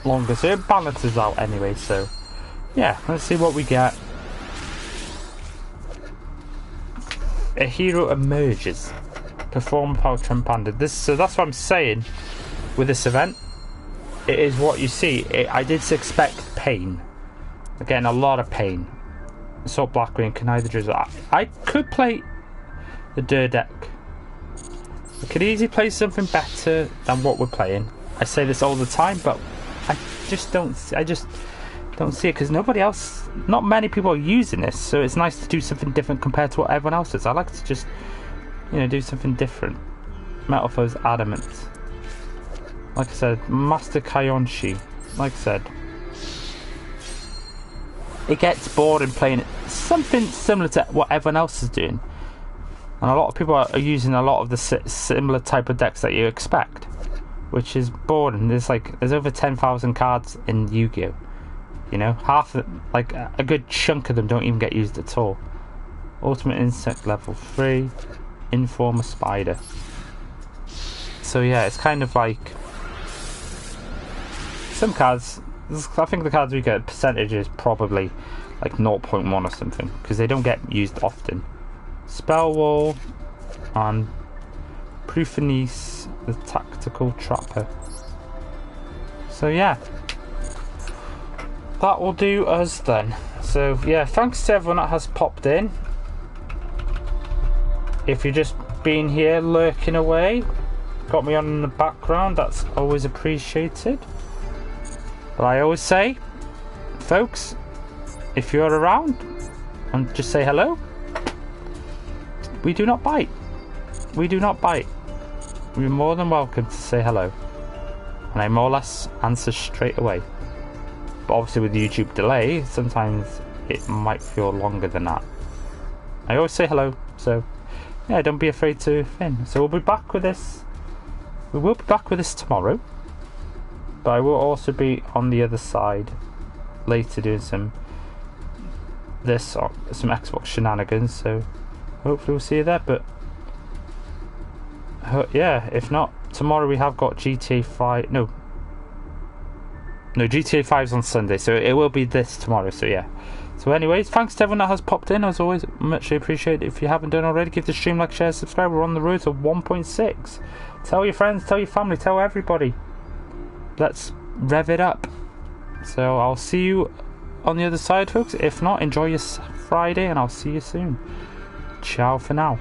longer, so it balances out anyway. So yeah, let's see what we get. A hero emerges. Perform power trend panda. So that's what I'm saying with this event. It is what you see. I did expect pain. Again, a lot of pain. Assault Blackwing can either drizzle. I could play the Dur deck. I could easily play something better than what we're playing. I say this all the time, but I just don't see it, because not many people are using this, so it's nice to do something different compared to what everyone else does. I like to just, you know, do something different. Metal Foe's Adamant. Like I said, Master Kayonshi. Like I said, it gets boring playing something similar to what everyone else is doing, and a lot of people are using a lot of the similar type of decks that you expect, which is boring. There's over 10,000 cards in Yu-Gi-Oh. You know, like a good chunk of them don't even get used at all. Ultimate Insect level 3, Informer Spider. So yeah, it's kind of like some cards. I think the cards we get percentage is probably like 0.1 or something, because they don't get used often. Spell Wall and Prufanice, the Tactical Trapper. So yeah, that will do us then. So yeah, thanks to everyone that has popped in. If you've just been here lurking away, got me on in the background, that's always appreciated. But I always say, folks, if you're around and just say hello, we do not bite. We do not bite. You're more than welcome to say hello, and I more or less answer straight away. But obviously with the YouTube delay, sometimes it might feel longer than that. I always say hello, so yeah, don't be afraid to fin. So we'll be back with this. We will be back with this tomorrow, but I will also be on the other side later doing some Xbox shenanigans. So hopefully we'll see you there. But yeah, if not, tomorrow we have got GTA 5. No, GTA 5's on Sunday, so it will be this tomorrow. So yeah. So anyways, thanks to everyone that has popped in. As always, much appreciated. If you haven't done already, give the stream like, share, subscribe. We're on the road to 1.6. Tell your friends, tell your family, tell everybody. Let's rev it up. So I'll see you on the other side, folks. If not, enjoy your Friday, and I'll see you soon. Ciao for now.